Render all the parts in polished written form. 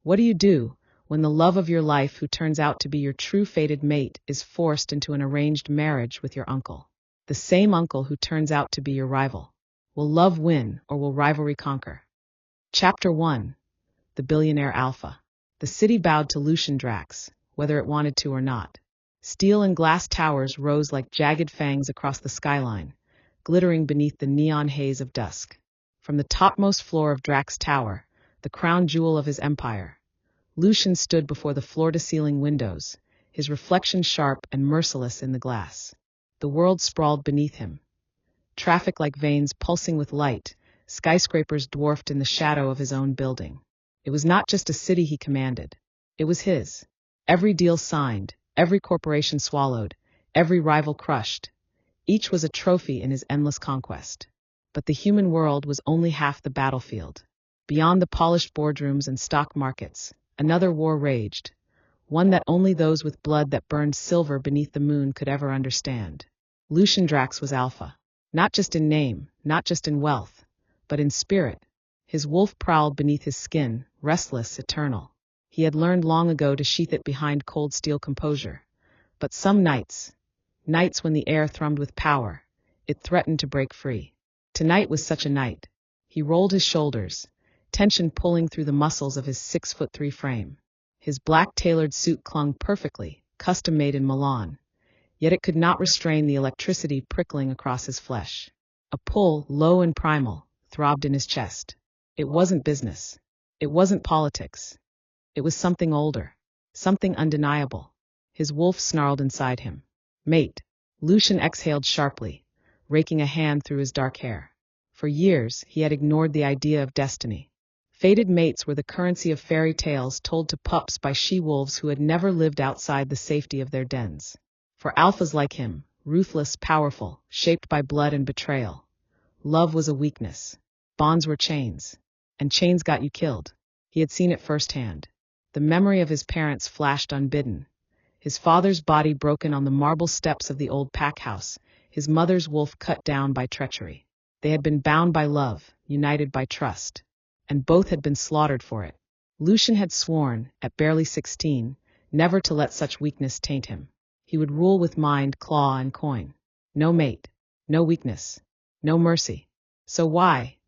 What do you do when the love of your life, who turns out to be your true fated mate, is forced into an arranged marriage with your uncle? The same uncle who turns out to be your rival. Will love win, or will rivalry conquer? Chapter 1. The Billionaire Alpha. The city bowed to Lucian Drax, whether it wanted to or not. Steel and glass towers rose like jagged fangs across the skyline, glittering beneath the neon haze of dusk. From the topmost floor of Drax Tower, the crown jewel of his empire, Lucian stood before the floor-to-ceiling windows, his reflection sharp and merciless in the glass. The world sprawled beneath him. Traffic like veins pulsing with light, skyscrapers dwarfed in the shadow of his own building. It was not just a city he commanded. It was his. Every deal signed, every corporation swallowed, every rival crushed. Each was a trophy in his endless conquest. But the human world was only half the battlefield. Beyond the polished boardrooms and stock markets, another war raged, one that only those with blood that burned silver beneath the moon could ever understand. Lucian Drax was alpha, not just in name, not just in wealth, but in spirit. His wolf prowled beneath his skin, restless, eternal. He had learned long ago to sheath it behind cold steel composure. But some nights when the air thrummed with power, it threatened to break free. Tonight was such a night. He rolled his shoulders, tension pulling through the muscles of his 6'3" frame. His black tailored suit clung perfectly, custom-made in Milan, yet it could not restrain the electricity prickling across his flesh. A pull, low and primal, throbbed in his chest. It wasn't business. It wasn't politics. It was something older, something undeniable. His wolf snarled inside him. Mate. Lucian exhaled sharply, raking a hand through his dark hair. For years, he had ignored the idea of destiny. Fated mates were the currency of fairy tales told to pups by she-wolves who had never lived outside the safety of their dens. For alphas like him, ruthless, powerful, shaped by blood and betrayal, love was a weakness. Bonds were chains, and chains got you killed. He had seen it firsthand. The memory of his parents flashed unbidden. His father's body broken on the marble steps of the old pack house, his mother's wolf cut down by treachery. They had been bound by love, united by trust, and both had been slaughtered for it. Lucian had sworn, at barely 16, never to let such weakness taint him. He would rule with mind, claw, and coin. No mate, no weakness, no mercy. So why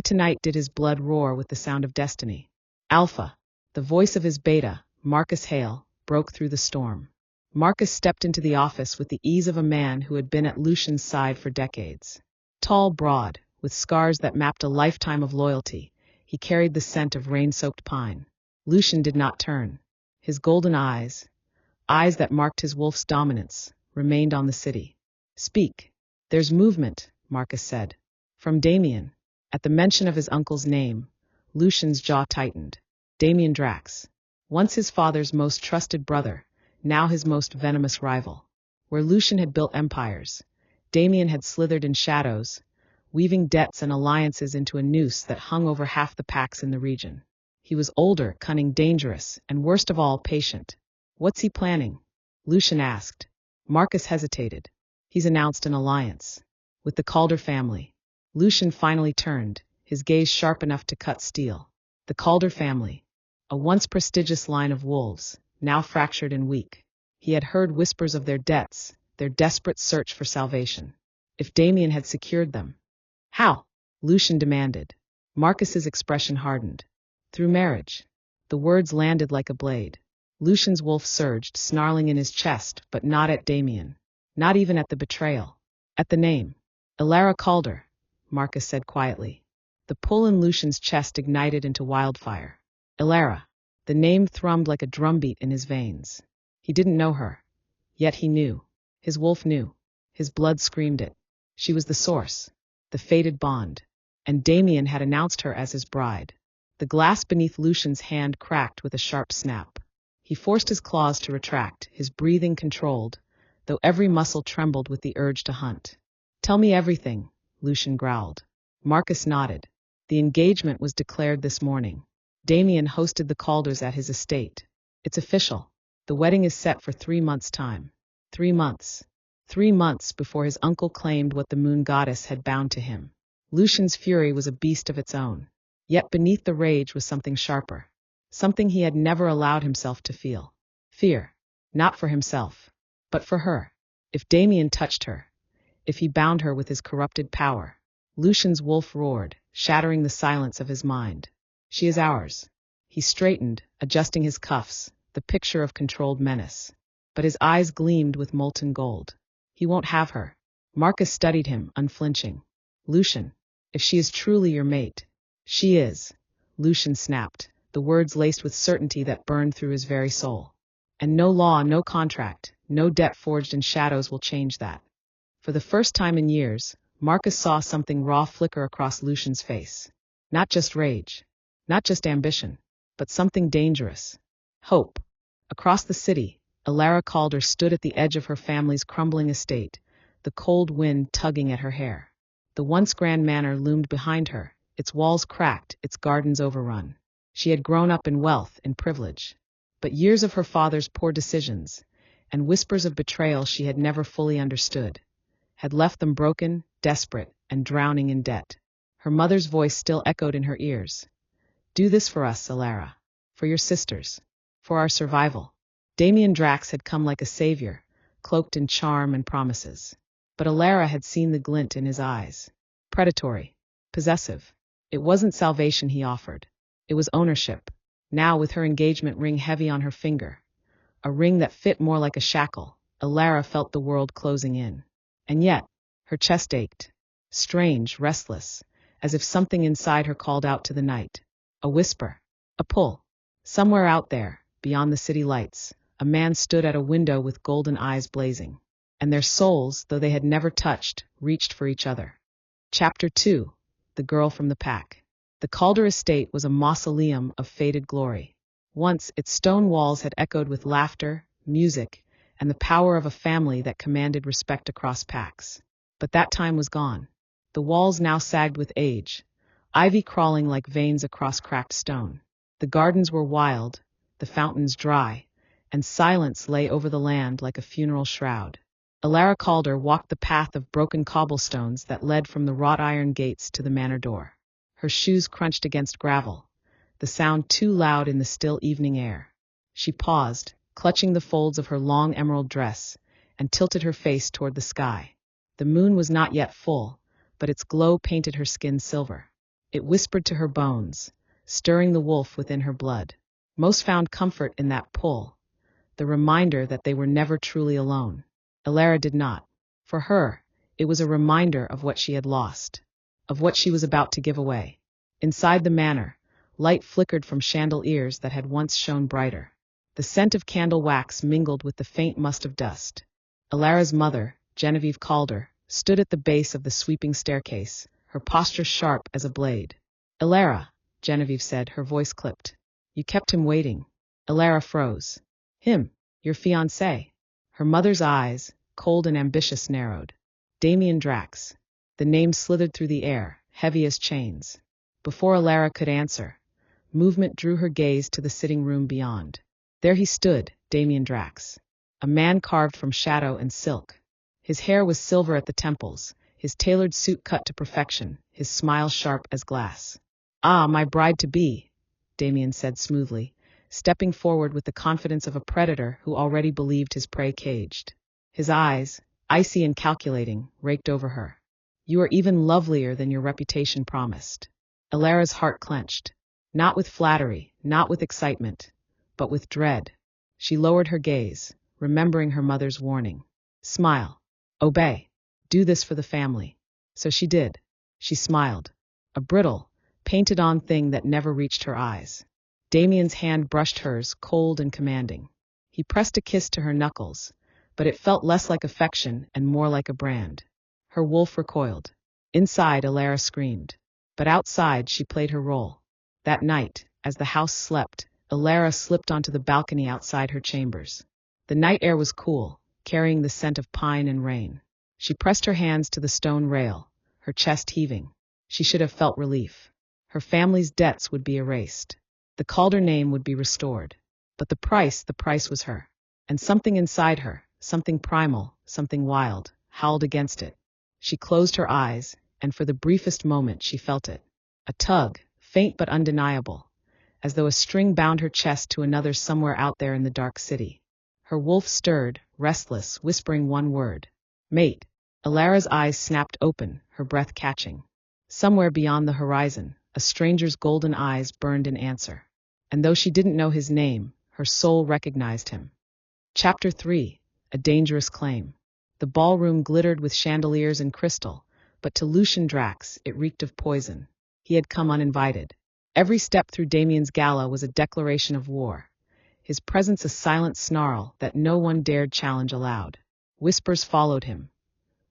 tonight did his blood roar with the sound of destiny? Alpha, the voice of his beta, Marcus Hale, broke through the storm. Marcus stepped into the office with the ease of a man who had been at Lucian's side for decades. Tall, broad, with scars that mapped a lifetime of loyalty, he carried the scent of rain-soaked pine. Lucian did not turn. His golden eyes that marked his wolf's dominance, remained on the city. Speak. There's movement, Marcus said. From Damian. At the mention of his uncle's name, Lucian's jaw tightened. Damian Drax. Once his father's most trusted brother, now his most venomous rival. Where Lucian had built empires, Damian had slithered in shadows, weaving debts and alliances into a noose that hung over half the packs in the region. He was older, cunning, dangerous, and worst of all, patient. What's he planning? Lucian asked. Marcus hesitated. He's announced an alliance. With the Calder family. Lucian finally turned, his gaze sharp enough to cut steel. The Calder family. A once prestigious line of wolves, now fractured and weak. He had heard whispers of their debts, their desperate search for salvation. If Damian had secured them. How? Lucian demanded. Marcus's expression hardened. Through marriage. The words landed like a blade. Lucian's wolf surged, snarling in his chest, but not at Damian. Not even at the betrayal. At the name. Elara Calder, Marcus said quietly. The pull in Lucian's chest ignited into wildfire. Elara. The name thrummed like a drumbeat in his veins. He didn't know her. Yet he knew. His wolf knew. His blood screamed it. She was the source. The fated bond. And Damian had announced her as his bride. The glass beneath Lucian's hand cracked with a sharp snap. He forced his claws to retract, his breathing controlled, though every muscle trembled with the urge to hunt. Tell me everything, Lucian growled. Marcus nodded. The engagement was declared this morning. Damian hosted the Calders at his estate. It's official. The wedding is set for 3 months' time. 3 months. 3 months before his uncle claimed what the moon goddess had bound to him. Lucian's fury was a beast of its own. Yet beneath the rage was something sharper. something he had never allowed himself to feel. Fear, not for himself, but for her. If Damian touched her, if he bound her with his corrupted power, Lucian's wolf roared, shattering the silence of his mind. She is ours. He straightened, adjusting his cuffs, the picture of controlled menace. But his eyes gleamed with molten gold. He won't have her. Marcus studied him, unflinching. Lucian, if she is truly your mate. She is. Lucian snapped, the words laced with certainty that burned through his very soul. And no law, no contract, no debt forged in shadows will change that. For the first time in years, Marcus saw something raw flicker across Lucian's face. Not just rage, not just ambition, but something dangerous. Hope. Across the city, Elara Calder stood at the edge of her family's crumbling estate, the cold wind tugging at her hair. The once grand manor loomed behind her, its walls cracked, its gardens overrun. She had grown up in wealth, in privilege. But years of her father's poor decisions, and whispers of betrayal she had never fully understood, had left them broken, desperate, and drowning in debt. Her mother's voice still echoed in her ears. Do this for us, Elara. For your sisters. For our survival. Damian Drax had come like a savior, cloaked in charm and promises. But Elara had seen the glint in his eyes. Predatory. Possessive. It wasn't salvation he offered. It was ownership. Now, with her engagement ring heavy on her finger, a ring that fit more like a shackle, Elara felt the world closing in. And yet, her chest ached. Strange, restless, as if something inside her called out to the night. A whisper. A pull. Somewhere out there, beyond the city lights, a man stood at a window with golden eyes blazing. And their souls, though they had never touched, reached for each other. Chapter 2. The Girl from the Pack. The Calder estate was a mausoleum of faded glory. Once, its stone walls had echoed with laughter, music, and the power of a family that commanded respect across packs. But that time was gone. The walls now sagged with age, ivy crawling like veins across cracked stone. The gardens were wild, the fountains dry, and silence lay over the land like a funeral shroud. Elara Calder walked the path of broken cobblestones that led from the wrought iron gates to the manor door. Her shoes crunched against gravel, the sound too loud in the still evening air. She paused, clutching the folds of her long emerald dress, and tilted her face toward the sky. The moon was not yet full, but its glow painted her skin silver. It whispered to her bones, stirring the wolf within her blood. Most found comfort in that pull, the reminder that they were never truly alone. Elara did not. For her, it was a reminder of what she had lost, of what she was about to give away. Inside the manor, light flickered from chandeliers that had once shone brighter. The scent of candle wax mingled with the faint must of dust. Elara's mother, Genevieve Calder, stood at the base of the sweeping staircase, her posture sharp as a blade. Elara, Genevieve said, her voice clipped. You kept him waiting. Elara froze. Him, your fiancé. Her mother's eyes, cold and ambitious, narrowed. Damian Drax. The name slithered through the air, heavy as chains. Before Elara could answer, movement drew her gaze to the sitting room beyond. There he stood, Damian Drax, a man carved from shadow and silk. His hair was silver at the temples, his tailored suit cut to perfection, his smile sharp as glass. Ah, my bride-to-be, Damian said smoothly, stepping forward with the confidence of a predator who already believed his prey caged. His eyes, icy and calculating, raked over her. You are even lovelier than your reputation promised. Elara's heart clenched. Not with flattery, not with excitement, but with dread. She lowered her gaze, remembering her mother's warning. Smile. Obey. Do this for the family. So she did. She smiled. A brittle, painted-on thing that never reached her eyes. Damian's hand brushed hers, cold and commanding. He pressed a kiss to her knuckles, but it felt less like affection and more like a brand. Her wolf recoiled. Inside, Elara screamed. But outside, she played her role. That night, as the house slept, Elara slipped onto the balcony outside her chambers. The night air was cool, carrying the scent of pine and rain. She pressed her hands to the stone rail, her chest heaving. She should have felt relief. Her family's debts would be erased. The Calder name would be restored. But the price was her. And something inside her, something primal, something wild, howled against it. She closed her eyes, and for the briefest moment she felt it. A tug, faint but undeniable, as though a string bound her chest to another somewhere out there in the dark city. Her wolf stirred, restless, whispering one word. Mate. Elara's eyes snapped open, her breath catching. Somewhere beyond the horizon, a stranger's golden eyes burned in answer. And though she didn't know his name, her soul recognized him. Chapter 3. A Dangerous Claim. The ballroom glittered with chandeliers and crystal, but to Lucian Drax it reeked of poison. He had come uninvited. Every step through Damian's gala was a declaration of war. His presence a silent snarl that no one dared challenge aloud. Whispers followed him.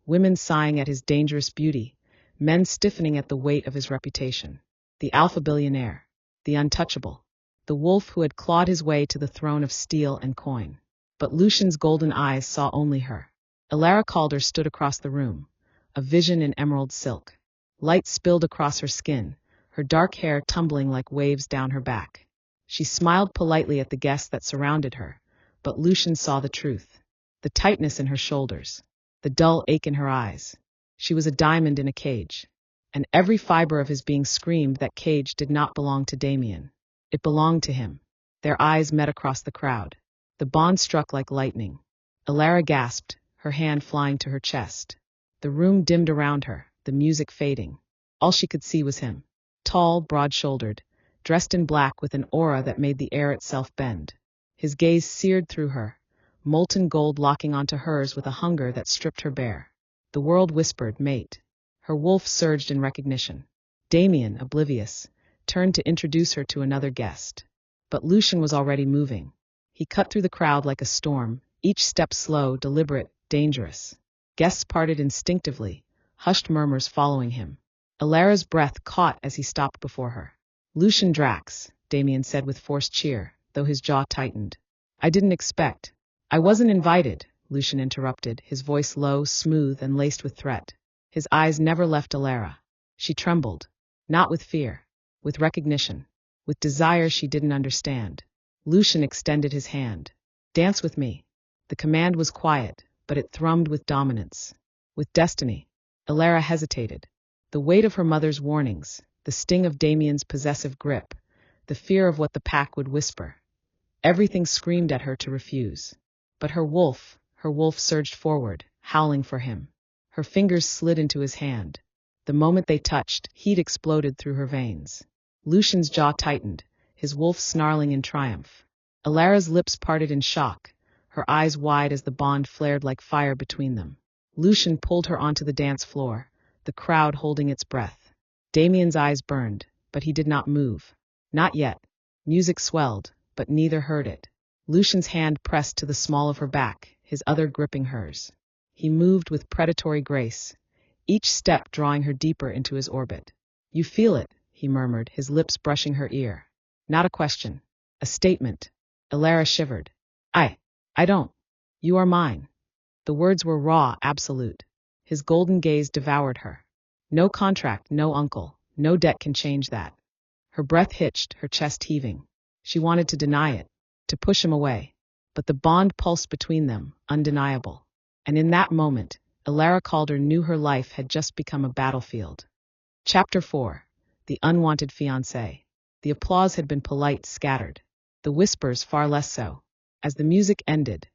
Women sighing at his dangerous beauty, men stiffening at the weight of his reputation. The alpha billionaire, the untouchable, the wolf who had clawed his way to the throne of steel and coin. But Lucian's golden eyes saw only her. Elara Calder stood across the room, a vision in emerald silk. Light spilled across her skin, her dark hair tumbling like waves down her back. She smiled politely at the guests that surrounded her, but Lucian saw the truth. The tightness in her shoulders, the dull ache in her eyes. She was a diamond in a cage, and every fiber of his being screamed that cage did not belong to Damian. It belonged to him. Their eyes met across the crowd. The bond struck like lightning. Elara gasped, her hand flying to her chest. The room dimmed around her, the music fading. All she could see was him. Tall, broad-shouldered, dressed in black with an aura that made the air itself bend. His gaze seared through her, molten gold locking onto hers with a hunger that stripped her bare. The world whispered, mate. Her wolf surged in recognition. Damian, oblivious, turned to introduce her to another guest. But Lucian was already moving. He cut through the crowd like a storm, each step slow, deliberate, dangerous. Guests parted instinctively, hushed murmurs following him. Elara's breath caught as he stopped before her. Lucian Drax, Damian said with forced cheer, though his jaw tightened. I didn't expect. I wasn't invited, Lucian interrupted, his voice low, smooth, and laced with threat. His eyes never left Elara. She trembled, not with fear, with recognition, with desire she didn't understand. Lucian extended his hand. Dance with me. The command was quiet, but it thrummed with dominance, with destiny. Elara hesitated. The weight of her mother's warnings, the sting of Damian's possessive grip, the fear of what the pack would whisper. Everything screamed at her to refuse. But her wolf surged forward, howling for him. Her fingers slid into his hand. The moment they touched, heat exploded through her veins. Lucian's jaw tightened, his wolf snarling in triumph. Elara's lips parted in shock, her eyes wide as the bond flared like fire between them. Lucian pulled her onto the dance floor, the crowd holding its breath. Damian's eyes burned, but he did not move. Not yet. Music swelled, but neither heard it. Lucian's hand pressed to the small of her back, his other gripping hers. He moved with predatory grace, each step drawing her deeper into his orbit. You feel it, he murmured, his lips brushing her ear. Not a question. A statement. Elara shivered. I don't. You are mine. The words were raw, absolute. His golden gaze devoured her. No contract, no uncle, no debt can change that. Her breath hitched, her chest heaving. She wanted to deny it, to push him away. But the bond pulsed between them, undeniable. And in that moment, Elara Calder knew her life had just become a battlefield. Chapter 4. The Unwanted Fiancé. The applause had been polite, scattered. The whispers far less so. As the music ended,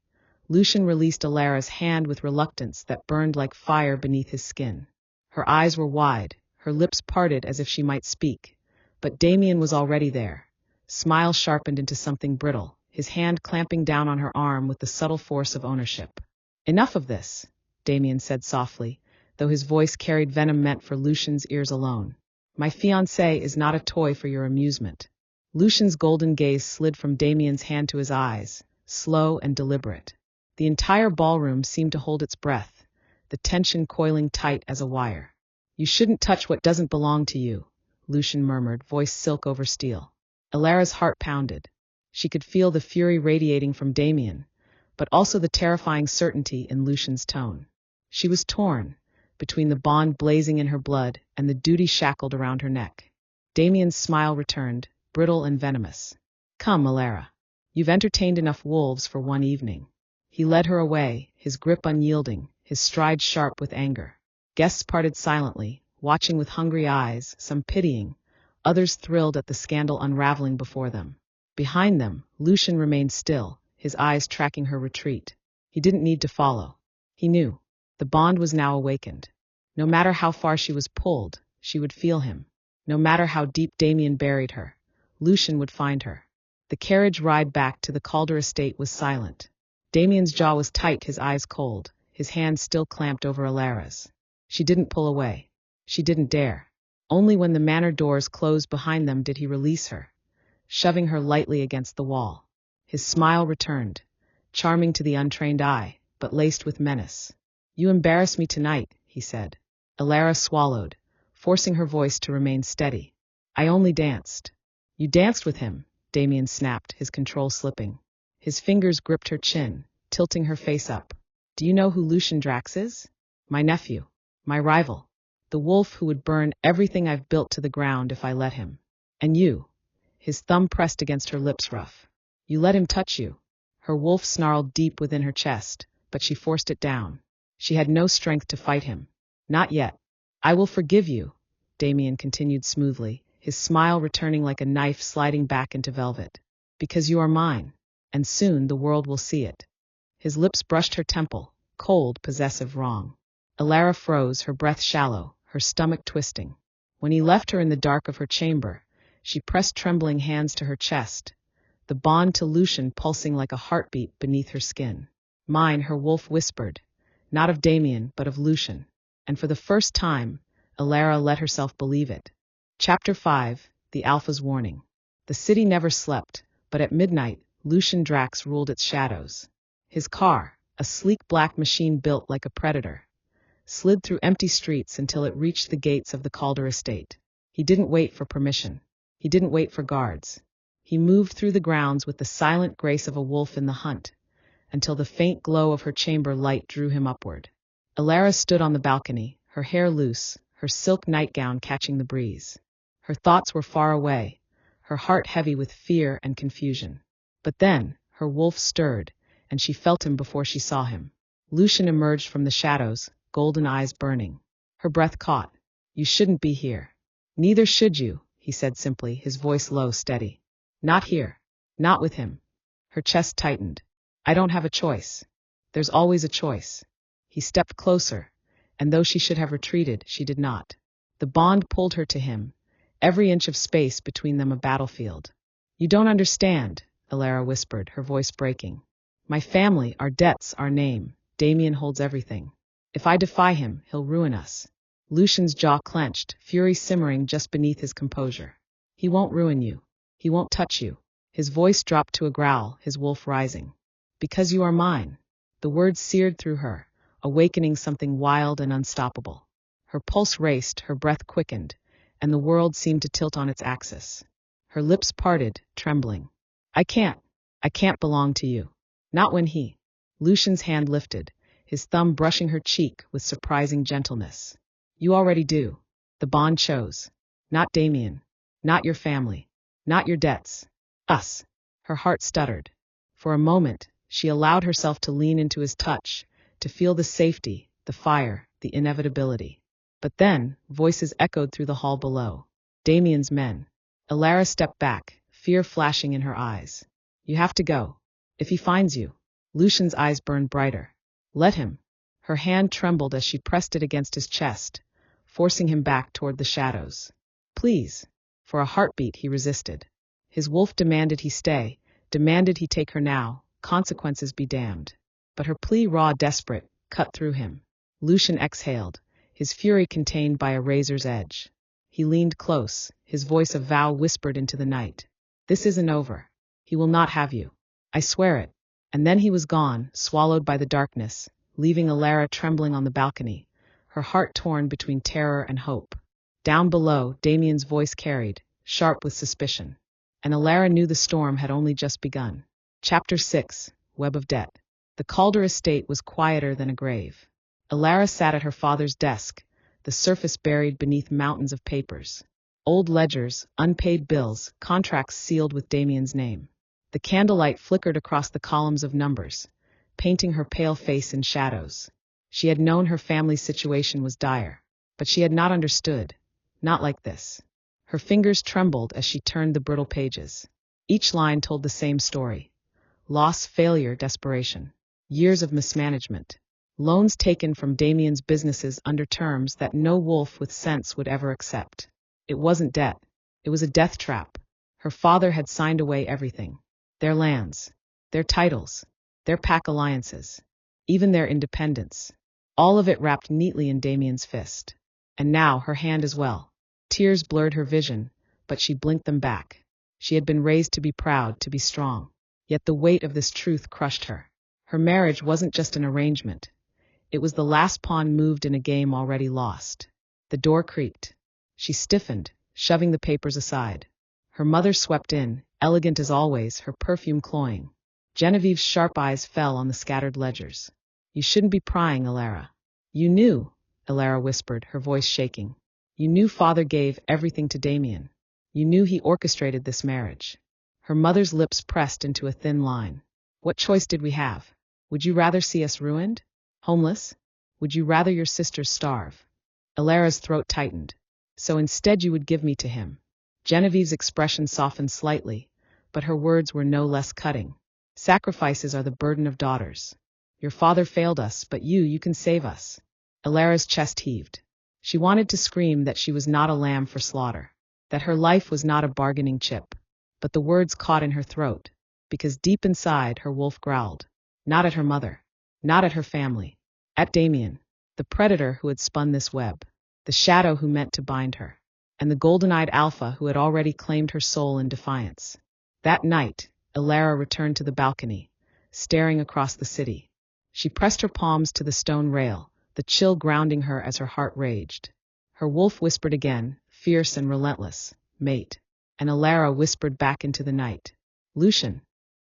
Lucian released Elara's hand with reluctance that burned like fire beneath his skin. Her eyes were wide, her lips parted as if she might speak. But Damian was already there. Smile sharpened into something brittle, his hand clamping down on her arm with the subtle force of ownership. Enough of this, Damian said softly, though his voice carried venom meant for Lucian's ears alone. My fiancé is not a toy for your amusement. Lucian's golden gaze slid from Damian's hand to his eyes, slow and deliberate. The entire ballroom seemed to hold its breath, the tension coiling tight as a wire. You shouldn't touch what doesn't belong to you, Lucian murmured, voice silk over steel. Elara's heart pounded. She could feel the fury radiating from Damian, but also the terrifying certainty in Lucian's tone. She was torn, between the bond blazing in her blood and the duty shackled around her neck. Damian's smile returned, brittle and venomous. Come, Elara. You've entertained enough wolves for one evening. He led her away, his grip unyielding, his stride sharp with anger. Guests parted silently, watching with hungry eyes, some pitying, Others thrilled at the scandal unraveling before them. Behind them, Lucian remained still, his eyes tracking her retreat. He didn't need to follow. He knew. The bond was now awakened. No matter how far she was pulled, she would feel him. No matter how deep Damian buried her, Lucian would find her. The carriage ride back to the Calder estate was silent. Damian's jaw was tight, his eyes cold, his hands still clamped over Elara's. She didn't pull away. She didn't dare. Only when the manor doors closed behind them did he release her, shoving her lightly against the wall. His smile returned, charming to the untrained eye, but laced with menace. "You embarrass me tonight," he said. Elara swallowed, forcing her voice to remain steady. "I only danced." "You danced with him," Damian snapped, his control slipping. His fingers gripped her chin, tilting her face up. "Do you know who Lucian Drax is? My nephew. My rival. The wolf who would burn everything I've built to the ground if I let him. And you." His thumb pressed against her lips rough. "You let him touch you." Her wolf snarled deep within her chest, but she forced it down. She had no strength to fight him. "Not yet. I will forgive you," Damian continued smoothly, his smile returning like a knife sliding back into velvet. "Because you are mine, and soon the world will see it." His lips brushed her temple, cold, possessive, wrong. Elara froze, her breath shallow, her stomach twisting. When he left her in the dark of her chamber, she pressed trembling hands to her chest, the bond to Lucian pulsing like a heartbeat beneath her skin. "Mine," her wolf whispered, not of Damian, but of Lucian. And for the first time, Elara let herself believe it. Chapter 5, The Alpha's Warning. The city never slept, but at midnight, Lucian Drax ruled its shadows. His car, a sleek black machine built like a predator, slid through empty streets until it reached the gates of the Calder estate. He didn't wait for permission. He didn't wait for guards. He moved through the grounds with the silent grace of a wolf in the hunt, until the faint glow of her chamber light drew him upward. Elara stood on the balcony, her hair loose, her silk nightgown catching the breeze. Her thoughts were far away, her heart heavy with fear and confusion. But then, her wolf stirred, and she felt him before she saw him. Lucian emerged from the shadows, golden eyes burning. Her breath caught. "You shouldn't be here." "Neither should you," he said simply, his voice low, steady. "Not here. Not with him." Her chest tightened. "I don't have a choice." "There's always a choice." He stepped closer, and though she should have retreated, she did not. The bond pulled her to him, every inch of space between them a battlefield. "You don't understand," Elara whispered, her voice breaking. "My family, our debts, our name. Damian holds everything. If I defy him, he'll ruin us." Lucian's jaw clenched, fury simmering just beneath his composure. "He won't ruin you. He won't touch you." His voice dropped to a growl, his wolf rising. "Because you are mine." The words seared through her, awakening something wild and unstoppable. Her pulse raced, her breath quickened, and the world seemed to tilt on its axis. Her lips parted, trembling. I can't belong to you." "Not when he." Lucian's hand lifted, his thumb brushing her cheek with surprising gentleness. "You already do." The bond chose. "Not Damian. Not your family. Not your debts. Us." Her heart stuttered. For a moment, she allowed herself to lean into his touch, to feel the safety, the fire, the inevitability. But then, voices echoed through the hall below. Damian's men. Elara stepped back, fear flashing in her eyes. "You have to go. If he finds you." Lucian's eyes burned brighter. "Let him." Her hand trembled as she pressed it against his chest, forcing him back toward the shadows. "Please." For a heartbeat he resisted. His wolf demanded he stay, demanded he take her now, consequences be damned. But her plea, raw, desperate, cut through him. Lucian exhaled, his fury contained by a razor's edge. He leaned close, his voice a vow whispered into the night. "This isn't over. He will not have you. I swear it." And then he was gone, swallowed by the darkness, leaving Elara trembling on the balcony, her heart torn between terror and hope. Down below, Damian's voice carried, sharp with suspicion. And Elara knew the storm had only just begun. Chapter 6, Web of Debt. The Calder estate was quieter than a grave. Elara sat at her father's desk, the surface buried beneath mountains of papers. Old ledgers, unpaid bills, contracts sealed with Damian's name. The candlelight flickered across the columns of numbers, painting her pale face in shadows. She had known her family's situation was dire, but she had not understood. Not like this. Her fingers trembled as she turned the brittle pages. Each line told the same story. Loss, failure, desperation. Years of mismanagement. Loans taken from Damian's businesses under terms that no wolf with sense would ever accept. It wasn't debt. It was a death trap. Her father had signed away everything. Their lands. Their titles. Their pack alliances. Even their independence. All of it wrapped neatly in Damian's fist. And now her hand as well. Tears blurred her vision, but she blinked them back. She had been raised to be proud, to be strong. Yet the weight of this truth crushed her. Her marriage wasn't just an arrangement. It was the last pawn moved in a game already lost. The door creaked. She stiffened, shoving the papers aside. Her mother swept in, elegant as always, her perfume cloying. Genevieve's sharp eyes fell on the scattered ledgers. You shouldn't be prying, Elara. You knew, Elara whispered, her voice shaking. You knew father gave everything to Damian. You knew he orchestrated this marriage. Her mother's lips pressed into a thin line. What choice did we have? Would you rather see us ruined? Homeless? Would you rather your sisters starve? Elara's throat tightened. So instead you would give me to him. Genevieve's expression softened slightly, but her words were no less cutting. Sacrifices are the burden of daughters. Your father failed us, but you can save us. Elara's chest heaved. She wanted to scream that she was not a lamb for slaughter, that her life was not a bargaining chip. But the words caught in her throat, because deep inside her wolf growled. Not at her mother. Not at her family. At Damian, the predator who had spun this web, the shadow who meant to bind her, and the golden-eyed alpha who had already claimed her soul in defiance. That night, Elara returned to the balcony, staring across the city. She pressed her palms to the stone rail, the chill grounding her as her heart raged. Her wolf whispered again, fierce and relentless, mate. And Elara whispered back into the night. Lucian.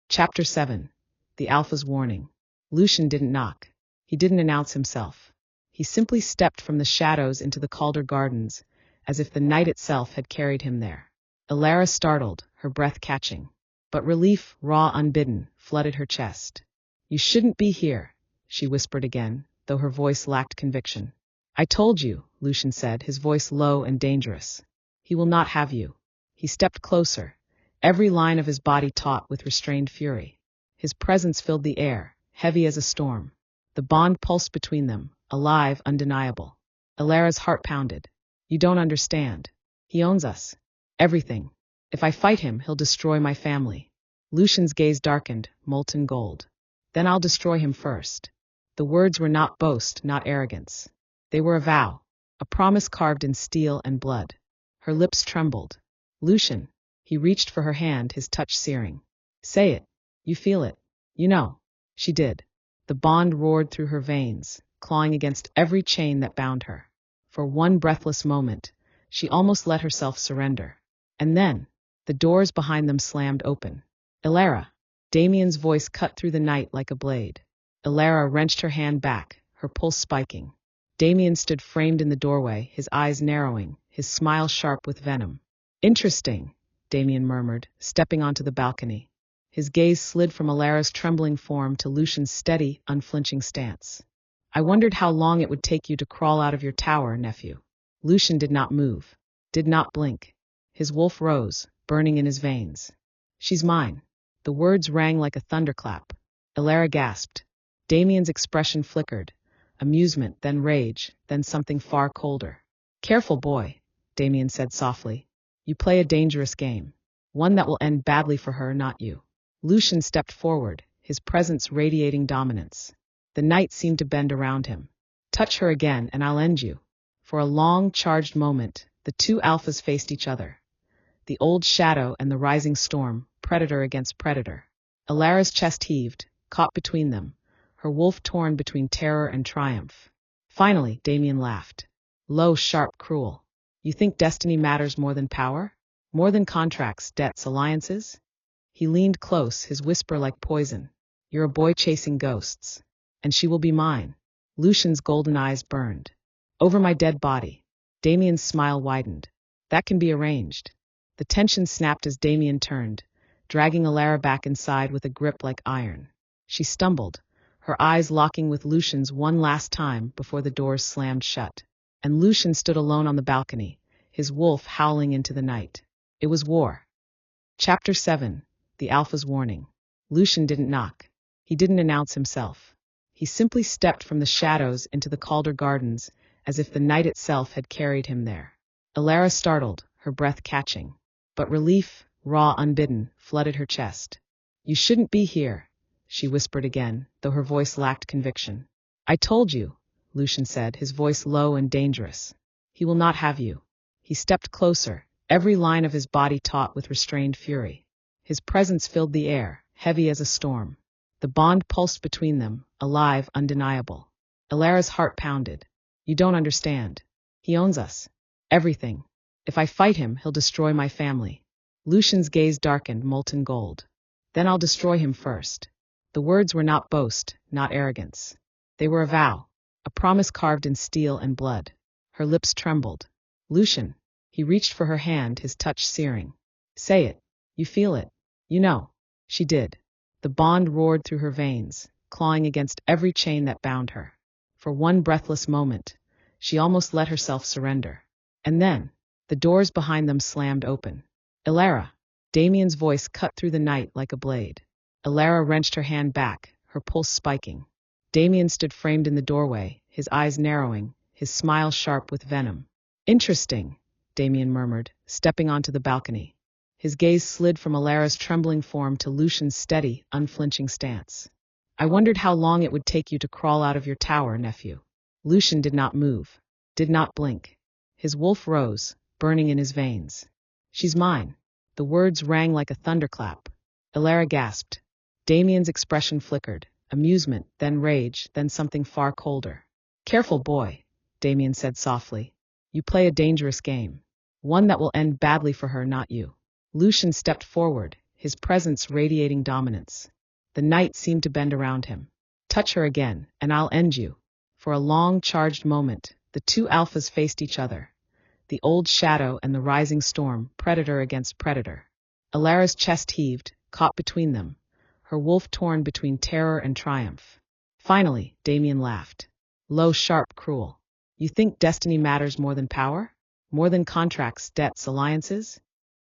Chapter 7. The Alpha's Warning. Lucian didn't knock. He didn't announce himself. He simply stepped from the shadows into the Calder Gardens, as if the night itself had carried him there. Elara startled, her breath catching. But relief, raw, unbidden, flooded her chest. You shouldn't be here, she whispered again, though her voice lacked conviction. I told you, Lucian said, his voice low and dangerous. He will not have you. He stepped closer, every line of his body taut with restrained fury. His presence filled the air, heavy as a storm. The bond pulsed between them, alive, undeniable. Elara's heart pounded. You don't understand. He owns us. Everything. If I fight him, he'll destroy my family. Lucian's gaze darkened, molten gold. Then I'll destroy him first. The words were not boast, not arrogance. They were a vow, a promise carved in steel and blood. Her lips trembled. Lucian. He reached for her hand, his touch searing. Say it. You feel it. You know. She did. The bond roared through her veins, clawing against every chain that bound her. For one breathless moment, she almost let herself surrender. And then, the doors behind them slammed open. Elara. Damian's voice cut through the night like a blade. Elara wrenched her hand back, her pulse spiking. Damian stood framed in the doorway, his eyes narrowing, his smile sharp with venom. Interesting, Damian murmured, stepping onto the balcony. His gaze slid from Elara's trembling form to Lucian's steady, unflinching stance. I wondered how long it would take you to crawl out of your tower, nephew. Lucian did not move, did not blink. His wolf rose, burning in his veins. She's mine. The words rang like a thunderclap. Elara gasped. Damian's expression flickered. Amusement, then rage, then something far colder. Careful, boy, Damian said softly. You play a dangerous game. One that will end badly for her, not you. Lucian stepped forward, his presence radiating dominance. The night seemed to bend around him. Touch her again, and I'll end you. For a long, charged moment, the two alphas faced each other. The old shadow and the rising storm, predator against predator. Elara's chest heaved, caught between them, her wolf torn between terror and triumph. Finally, Damian laughed. Low, sharp, cruel. You think destiny matters more than power? More than contracts, debts, alliances? He leaned close, his whisper like poison. You're a boy chasing ghosts. And she will be mine. Lucian's golden eyes burned. Over my dead body. Damian's smile widened. That can be arranged. The tension snapped as Damian turned, dragging Elara back inside with a grip like iron. She stumbled, her eyes locking with Lucian's one last time before the doors slammed shut. And Lucian stood alone on the balcony, his wolf howling into the night. It was war. Chapter 7. The Alpha's Warning. Lucian didn't knock. He didn't announce himself. He simply stepped from the shadows into the Calder Gardens, as if the night itself had carried him there. Elara startled, her breath catching. But relief, raw, unbidden, flooded her chest. "You shouldn't be here," she whispered again, though her voice lacked conviction. "I told you," Lucian said, his voice low and dangerous. "He will not have you." He stepped closer, every line of his body taut with restrained fury. His presence filled the air, heavy as a storm. The bond pulsed between them, alive, undeniable. Elara's heart pounded. "You don't understand. He owns us. Everything. If I fight him, he'll destroy my family." Lucian's gaze darkened, molten gold. "Then I'll destroy him first." The words were not boast, not arrogance. They were a vow, a promise carved in steel and blood. Her lips trembled. "Lucian." He reached for her hand, his touch searing. "Say it. You feel it. You know." She did. The bond roared through her veins, clawing against every chain that bound her. For one breathless moment, she almost let herself surrender. And then, the doors behind them slammed open. "Elara!" Damian's voice cut through the night like a blade. Elara wrenched her hand back, her pulse spiking. Damian stood framed in the doorway, his eyes narrowing, his smile sharp with venom. "Interesting," Damian murmured, stepping onto the balcony. His gaze slid from Elara's trembling form to Lucian's steady, unflinching stance. "I wondered how long it would take you to crawl out of your tower, nephew." Lucian did not move, did not blink. His wolf rose, burning in his veins. "She's mine." The words rang like a thunderclap. Elara gasped. Damian's expression flickered, amusement, then rage, then something far colder. "Careful, boy," Damian said softly. "You play a dangerous game. One that will end badly for her, not you." Lucian stepped forward, his presence radiating dominance. The night seemed to bend around him. "Touch her again, and I'll end you." For a long, charged moment, the two alphas faced each other. The old shadow and the rising storm, predator against predator. Elara's chest heaved, caught between them, her wolf torn between terror and triumph. Finally, Damian laughed. Low, sharp, cruel. "You think destiny matters more than power? More than contracts, debts, alliances?"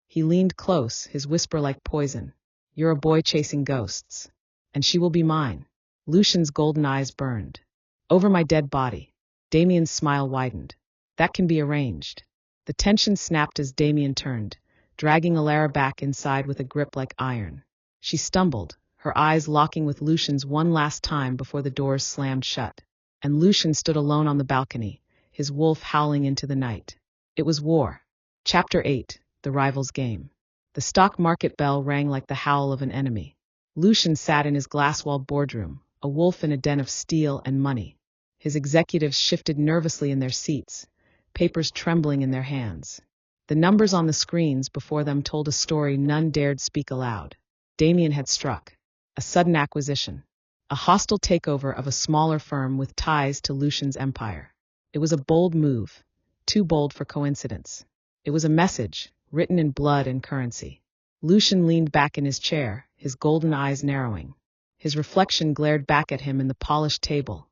He leaned close, his whisper like poison. "You're a boy chasing ghosts. And she will be mine." Lucian's golden eyes burned. "Over my dead body." Damian's smile widened. "That can be arranged." The tension snapped as Damian turned, dragging Elara back inside with a grip like iron. She stumbled, her eyes locking with Lucian's one last time before the doors slammed shut. And Lucian stood alone on the balcony, his wolf howling into the night. It was war. Chapter 8. The Rival's Game. The stock market bell rang like the howl of an enemy. Lucian sat in his glass-walled boardroom, a wolf in a den of steel and money. His executives shifted nervously in their seats, papers trembling in their hands. The numbers on the screens before them told a story none dared speak aloud. Damian had struck. A sudden acquisition. A hostile takeover of a smaller firm with ties to Lucian's empire. It was a bold move, too bold for coincidence. It was a message, written in blood and currency. Lucian leaned back in his chair, his golden eyes narrowing. His reflection glared back at him in the polished table,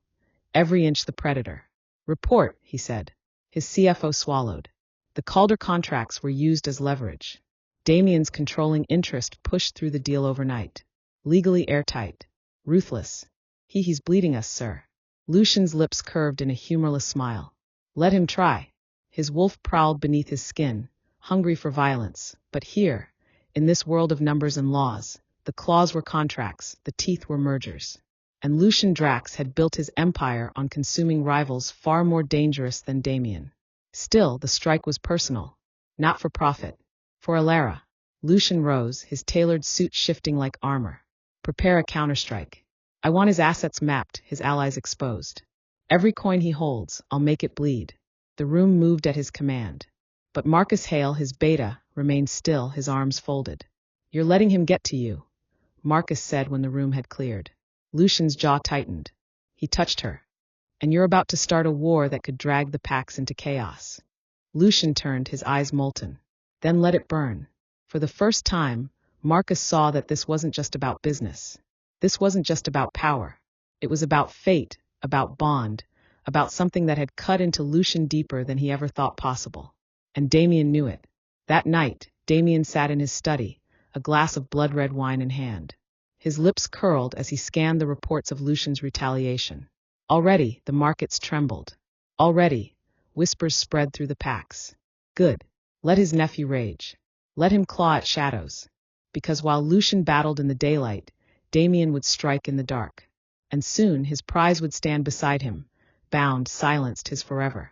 every inch the predator. "Report," he said. His CFO swallowed. The Calder contracts were used as leverage. Damian's controlling interest pushed through the deal overnight. Legally airtight. Ruthless. He's bleeding us, sir." Lucian's lips curved in a humorless smile. "Let him try." His wolf prowled beneath his skin, hungry for violence. But here, in this world of numbers and laws, the claws were contracts, the teeth were mergers. And Lucian Drax had built his empire on consuming rivals far more dangerous than Damian. Still, the strike was personal, not for profit. For Elara. Lucian rose, his tailored suit shifting like armor. "Prepare a counterstrike. I want his assets mapped, his allies exposed. Every coin he holds, I'll make it bleed." The room moved at his command. But Marcus Hale, his beta, remained still, his arms folded. "You're letting him get to you," Marcus said when the room had cleared. Lucian's jaw tightened. He touched her. "And you're about to start a war that could drag the Pax into chaos." Lucian turned, his eyes molten. "Then let it burn." For the first time, Marcus saw that this wasn't just about business. This wasn't just about power. It was about fate, about bond, about something that had cut into Lucian deeper than he ever thought possible. And Damian knew it. That night, Damian sat in his study, a glass of blood-red wine in hand. His lips curled as he scanned the reports of Lucian's retaliation. Already, the markets trembled. Already, whispers spread through the packs. Good. Let his nephew rage. Let him claw at shadows. Because while Lucian battled in the daylight, Damian would strike in the dark. And soon his prize would stand beside him, bound, silenced, his forever.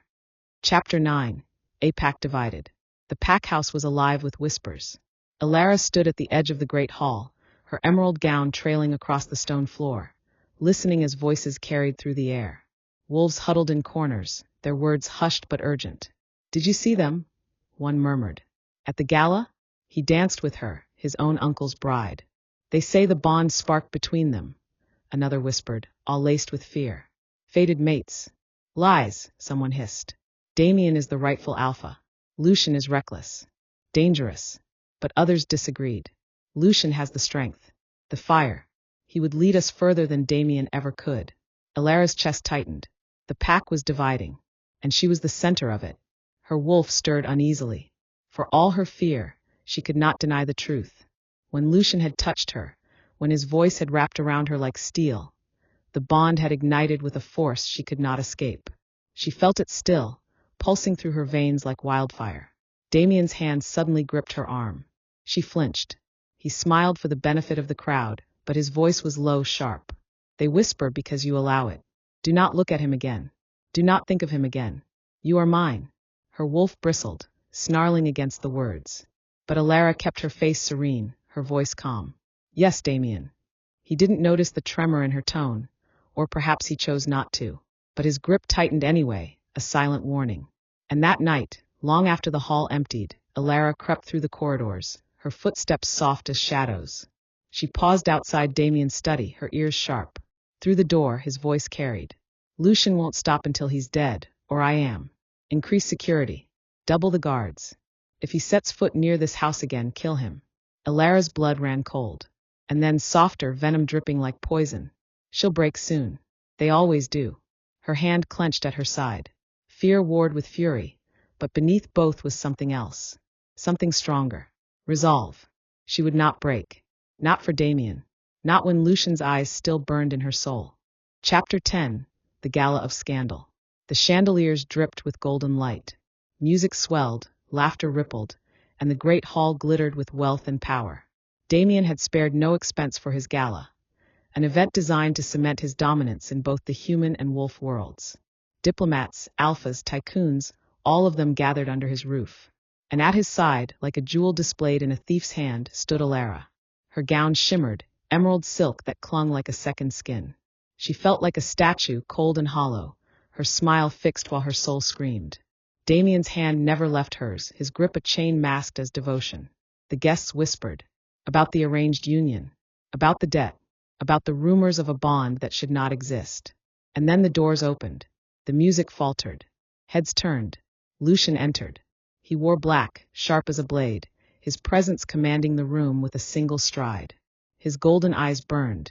Chapter 9. A Pack Divided. The pack house was alive with whispers. Elara stood at the edge of the great hall, her emerald gown trailing across the stone floor, listening as voices carried through the air. Wolves huddled in corners, their words hushed but urgent. Did you see them? One murmured. At the gala? He danced with her, his own uncle's bride. They say the bond sparked between them. Another whispered, all laced with fear. Fated mates. Lies, someone hissed. Damian is the rightful alpha. Lucian is reckless. Dangerous. But others disagreed. Lucian has the strength. The fire. He would lead us further than Damian ever could. Elara's chest tightened. The pack was dividing. And she was the center of it. Her wolf stirred uneasily. For all her fear, she could not deny the truth. When Lucian had touched her, when his voice had wrapped around her like steel, the bond had ignited with a force she could not escape. She felt it still, pulsing through her veins like wildfire. Damian's hand suddenly gripped her arm. She flinched. He smiled for the benefit of the crowd, but his voice was low, sharp. They whisper because you allow it. Do not look at him again. Do not think of him again. You are mine. Her wolf bristled, snarling against the words. But Elara kept her face serene, her voice calm. Yes, Damian. He didn't notice the tremor in her tone, or perhaps he chose not to. But his grip tightened anyway, a silent warning. And that night, long after the hall emptied, Elara crept through the corridors, her footsteps soft as shadows. She paused outside Damian's study, her ears sharp. Through the door, his voice carried. Lucian won't stop until he's dead, or I am. Increase security. Double the guards. If he sets foot near this house again, kill him. Elara's blood ran cold. And then softer, venom dripping like poison. She'll break soon. They always do. Her hand clenched at her side. Fear warred with fury, but beneath both was something else. Something stronger. Resolve. She would not break. Not for Damian. Not when Lucian's eyes still burned in her soul. Chapter 10. The Gala of Scandal. The chandeliers dripped with golden light. Music swelled, laughter rippled, and the great hall glittered with wealth and power. Damian had spared no expense for his gala, an event designed to cement his dominance in both the human and wolf worlds. Diplomats, alphas, tycoons, all of them gathered under his roof. And at his side, like a jewel displayed in a thief's hand, stood Elara. Her gown shimmered, emerald silk that clung like a second skin. She felt like a statue, cold and hollow, her smile fixed while her soul screamed. Damian's hand never left hers, his grip a chain masked as devotion. The guests whispered. About the arranged union. About the debt. About the rumors of a bond that should not exist. And then the doors opened. The music faltered. Heads turned. Lucian entered. He wore black, sharp as a blade, his presence commanding the room with a single stride. His golden eyes burned,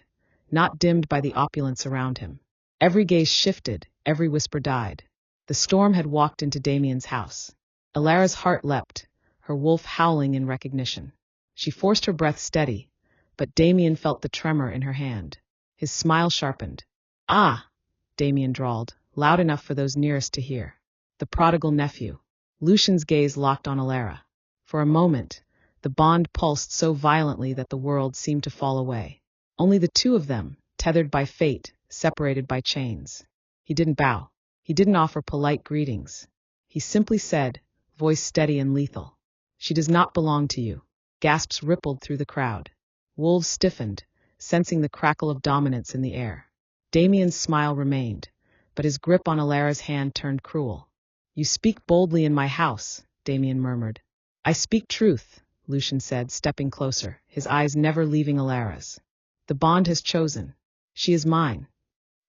not dimmed by the opulence around him. Every gaze shifted, every whisper died. The storm had walked into Damian's house. Elara's heart leapt, her wolf howling in recognition. She forced her breath steady, but Damian felt the tremor in her hand. His smile sharpened. Ah, Damian drawled, loud enough for those nearest to hear. The prodigal nephew. Lucian's gaze locked on Elara. For a moment, the bond pulsed so violently that the world seemed to fall away. Only the two of them, tethered by fate, separated by chains. He didn't bow. He didn't offer polite greetings. He simply said, voice steady and lethal, "She does not belong to you." Gasps rippled through the crowd. Wolves stiffened, sensing the crackle of dominance in the air. Damian's smile remained, but his grip on Elara's hand turned cruel. "You speak boldly in my house," Damian murmured. "I speak truth," Lucian said, stepping closer, his eyes never leaving Elara's. "The bond has chosen. She is mine."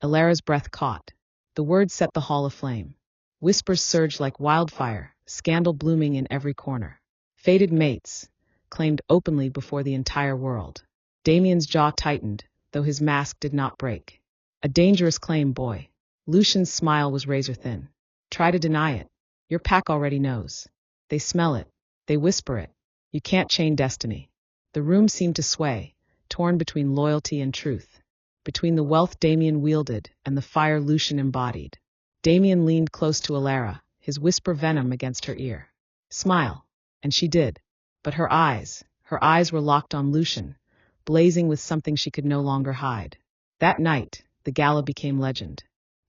Elara's breath caught. The words set the hall aflame. Whispers surged like wildfire, scandal blooming in every corner. Fated mates, claimed openly before the entire world. Damian's jaw tightened, though his mask did not break. "A dangerous claim, boy." Lucian's smile was razor thin. "Try to deny it. Your pack already knows. They smell it. They whisper it. You can't chain destiny. The room seemed to sway, torn between loyalty and truth, between the wealth Damian wielded and the fire Lucian embodied. Damian leaned close to Elara, his whisper venom against her ear. Smile. And she did. But her eyes were locked on Lucian, blazing with something she could no longer hide. That night, the gala became legend.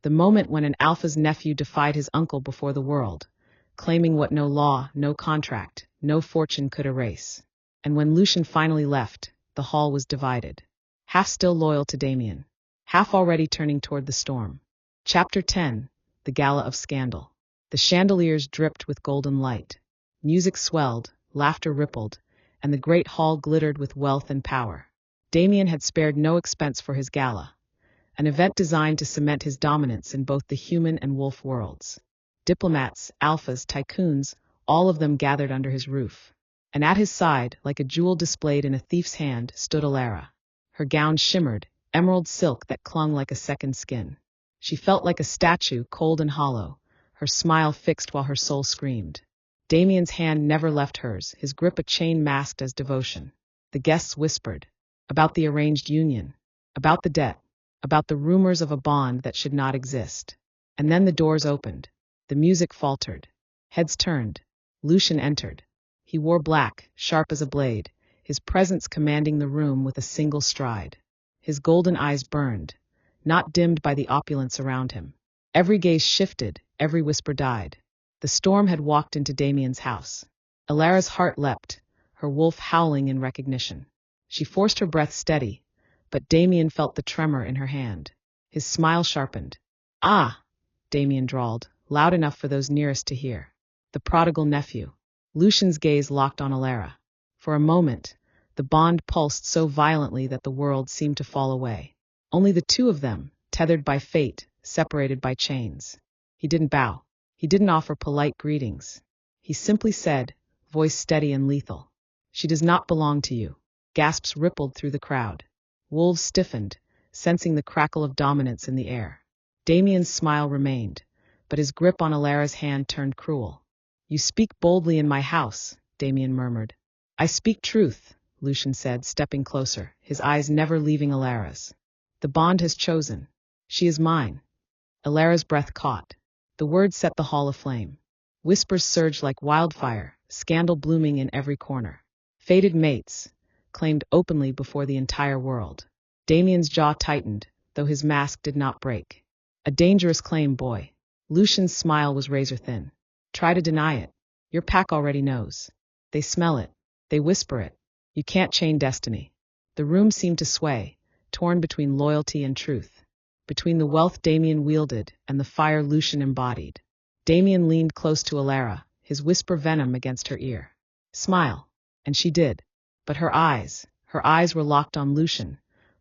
The moment when an alpha's nephew defied his uncle before the world, claiming what no law, no contract, no fortune could erase. And when Lucian finally left, the hall was divided. Half still loyal to Damian, half already turning toward the storm. Chapter 10. The Gala of Scandal. The chandeliers dripped with golden light. Music swelled, laughter rippled, and the great hall glittered with wealth and power. Damian had spared no expense for his gala, an event designed to cement his dominance in both the human and wolf worlds. Diplomats, alphas, tycoons, all of them gathered under his roof. And at his side, like a jewel displayed in a thief's hand, stood Elara. Her gown shimmered, emerald silk that clung like a second skin. She felt like a statue, cold and hollow, her smile fixed while her soul screamed. Damian's hand never left hers, his grip a chain masked as devotion. The guests whispered. About the arranged union. About the debt. About the rumors of a bond that should not exist. And then the doors opened. The music faltered. Heads turned. Lucian entered. He wore black, sharp as a blade, his presence commanding the room with a single stride. His golden eyes burned, not dimmed by the opulence around him. Every gaze shifted, every whisper died. The storm had walked into Damian's house. Elara's heart leapt, her wolf howling in recognition. She forced her breath steady, but Damian felt the tremor in her hand. His smile sharpened. Ah, Damian drawled, loud enough for those nearest to hear. The prodigal nephew. Lucian's gaze locked on Elara. For a moment, the bond pulsed so violently that the world seemed to fall away. Only the two of them, tethered by fate, separated by chains. He didn't bow. He didn't offer polite greetings. He simply said, voice steady and lethal, "She does not belong to you." Gasps rippled through the crowd. Wolves stiffened, sensing the crackle of dominance in the air. Damian's smile remained, but his grip on Elara's hand turned cruel. "You speak boldly in my house," Damian murmured. "I speak truth," Lucian said, stepping closer, his eyes never leaving Elara's. "The bond has chosen. She is mine." Elara's breath caught. The words set the hall aflame. Whispers surged like wildfire, scandal blooming in every corner. Fated mates, claimed openly before the entire world. Damian's jaw tightened, though his mask did not break. "A dangerous claim, boy." Lucian's smile was razor-thin. "Try to deny it. Your pack already knows. They smell it. They whisper it. You can't chain destiny." The room seemed to sway, torn between loyalty and truth, between the wealth Damian wielded and the fire Lucian embodied. Damian leaned close to Elara, his whisper venom against her ear. "Smile." And she did. But her eyes were locked on Lucian,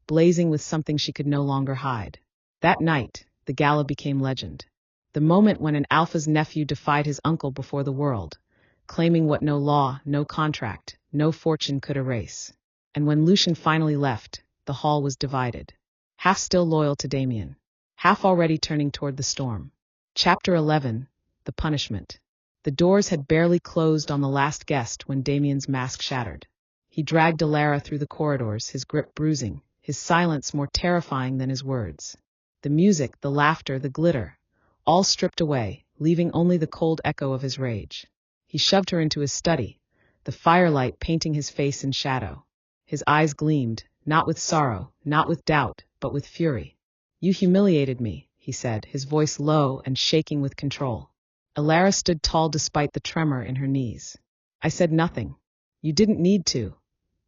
blazing with something she could no longer hide. That night, the gala became legend. The moment when an alpha's nephew defied his uncle before the world, claiming what no law, no contract, no fortune could erase. And when Lucian finally left, the hall was divided. Half still loyal to Damian, half already turning toward the storm. Chapter 11. The Punishment. The doors had barely closed on the last guest when Damian's mask shattered. He dragged Elara through the corridors, his grip bruising, his silence more terrifying than his words. The music, the laughter, the glitter, all stripped away, leaving only the cold echo of his rage. He shoved her into his study, the firelight painting his face in shadow. His eyes gleamed, not with sorrow, not with doubt, but with fury. "You humiliated me," he said, his voice low and shaking with control. Elara stood tall despite the tremor in her knees. "I said nothing. You didn't need to,"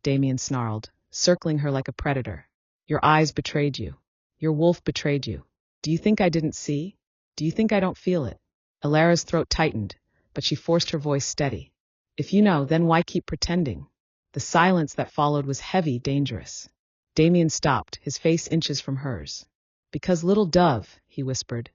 Damian snarled, circling her like a predator. "Your eyes betrayed you. Your wolf betrayed you. Do you think I didn't see? Do you think I don't feel it?" Elara's throat tightened, but she forced her voice steady. "If you know, then why keep pretending?" The silence that followed was heavy, dangerous. Damian stopped, his face inches from hers. "Because, little dove," he whispered,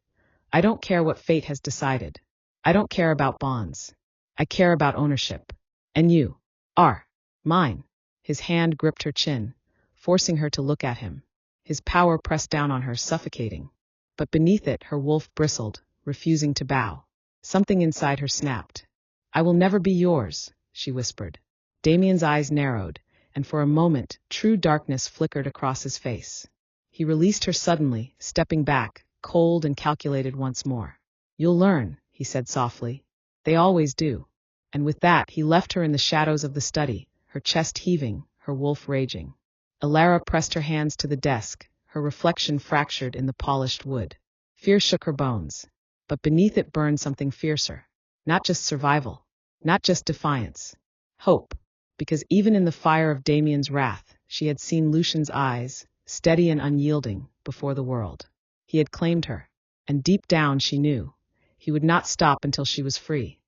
"I don't care what fate has decided. I don't care about bonds. I care about ownership. And you are mine." His hand gripped her chin, forcing her to look at him. His power pressed down on her, suffocating. But beneath it, her wolf bristled, refusing to bow. Something inside her snapped. I will never be yours, she whispered. Damian's eyes narrowed, and for a moment, true darkness flickered across his face. He released her suddenly, stepping back, cold and calculated once more. You'll learn, he said softly. They always do. And with that, he left her in the shadows of the study, her chest heaving, her wolf raging. Elara pressed her hands to the desk, her reflection fractured in the polished wood. Fear shook her bones, but beneath it burned something fiercer. Not just survival, not just defiance. Hope, because even in the fire of Damian's wrath, she had seen Lucian's eyes, steady and unyielding, before the world. He had claimed her, and deep down she knew, he would not stop until she was free.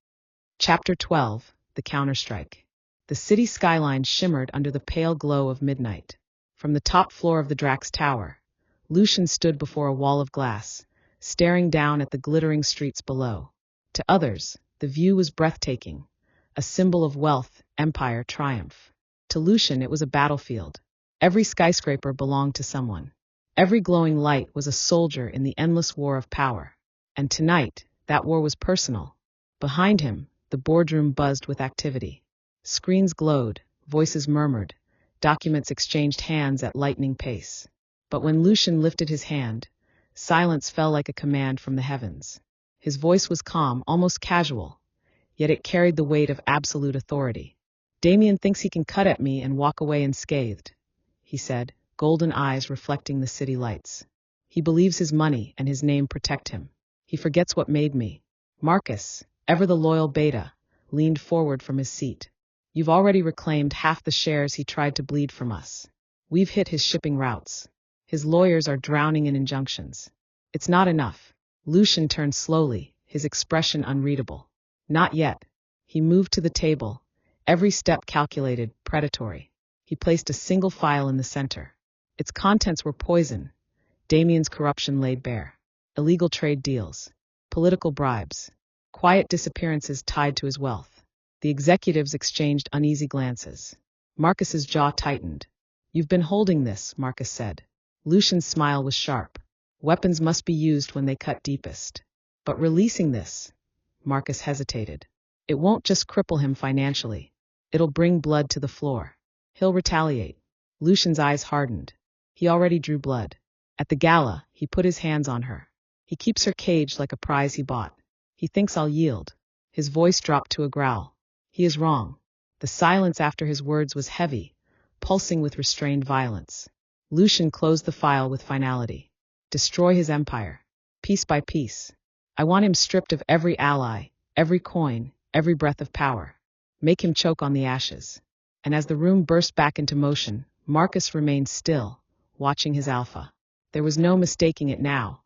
Chapter 12, The Counterstrike. The city skyline shimmered under the pale glow of midnight. From the top floor of the Drax Tower, Lucian stood before a wall of glass, staring down at the glittering streets below. To others, the view was breathtaking, a symbol of wealth, empire, triumph. To Lucian, it was a battlefield. Every skyscraper belonged to someone. Every glowing light was a soldier in the endless war of power. And tonight, that war was personal. Behind him, the boardroom buzzed with activity. Screens glowed, voices murmured, documents exchanged hands at lightning pace. But when Lucian lifted his hand, silence fell like a command from the heavens. His voice was calm, almost casual, yet it carried the weight of absolute authority. Damian thinks he can cut at me and walk away unscathed, he said, golden eyes reflecting the city lights. He believes his money and his name protect him. He forgets what made me. Marcus, ever the loyal beta, leaned forward from his seat. You've already reclaimed half the shares he tried to bleed from us. We've hit his shipping routes. His lawyers are drowning in injunctions. It's not enough. Lucian turned slowly, his expression unreadable. Not yet. He moved to the table, every step calculated, predatory. He placed a single file in the center. Its contents were poison. Damian's corruption laid bare. Illegal trade deals. Political bribes. Quiet disappearances tied to his wealth. The executives exchanged uneasy glances. Marcus's jaw tightened. You've been holding this, Marcus said. Lucian's smile was sharp. Weapons must be used when they cut deepest. But releasing this, Marcus hesitated. It won't just cripple him financially. It'll bring blood to the floor. He'll retaliate. Lucian's eyes hardened. He already drew blood. At the gala, he put his hands on her. He keeps her caged like a prize he bought. He thinks I'll yield. His voice dropped to a growl. He is wrong. The silence after his words was heavy, pulsing with restrained violence. Lucian closed the file with finality. Destroy his empire, piece by piece. I want him stripped of every ally, every coin, every breath of power. Make him choke on the ashes. And as the room burst back into motion, Marcus remained still, watching his alpha. There was no mistaking it now.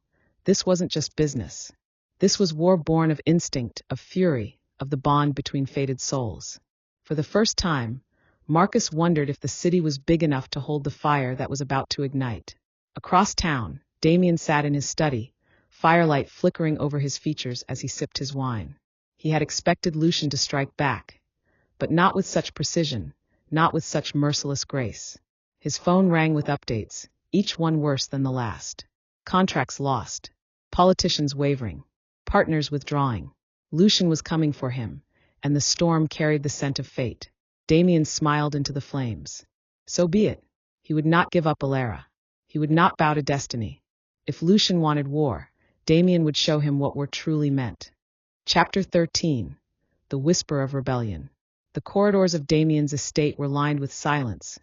This wasn't just business. This was war born of instinct, of fury, of the bond between fated souls. For the first time, Marcus wondered if the city was big enough to hold the fire that was about to ignite. Across town, Damian sat in his study, firelight flickering over his features as he sipped his wine. He had expected Lucian to strike back, but not with such precision, not with such merciless grace. His phone rang with updates, each one worse than the last. Contracts lost, politicians wavering, partners withdrawing. Lucian was coming for him, and the storm carried the scent of fate. Damian smiled into the flames. So be it. He would not give up Elara. He would not bow to destiny. If Lucian wanted war, Damian would show him what war truly meant. Chapter 13. The Whisper of Rebellion. The corridors of Damian's estate were lined with silence,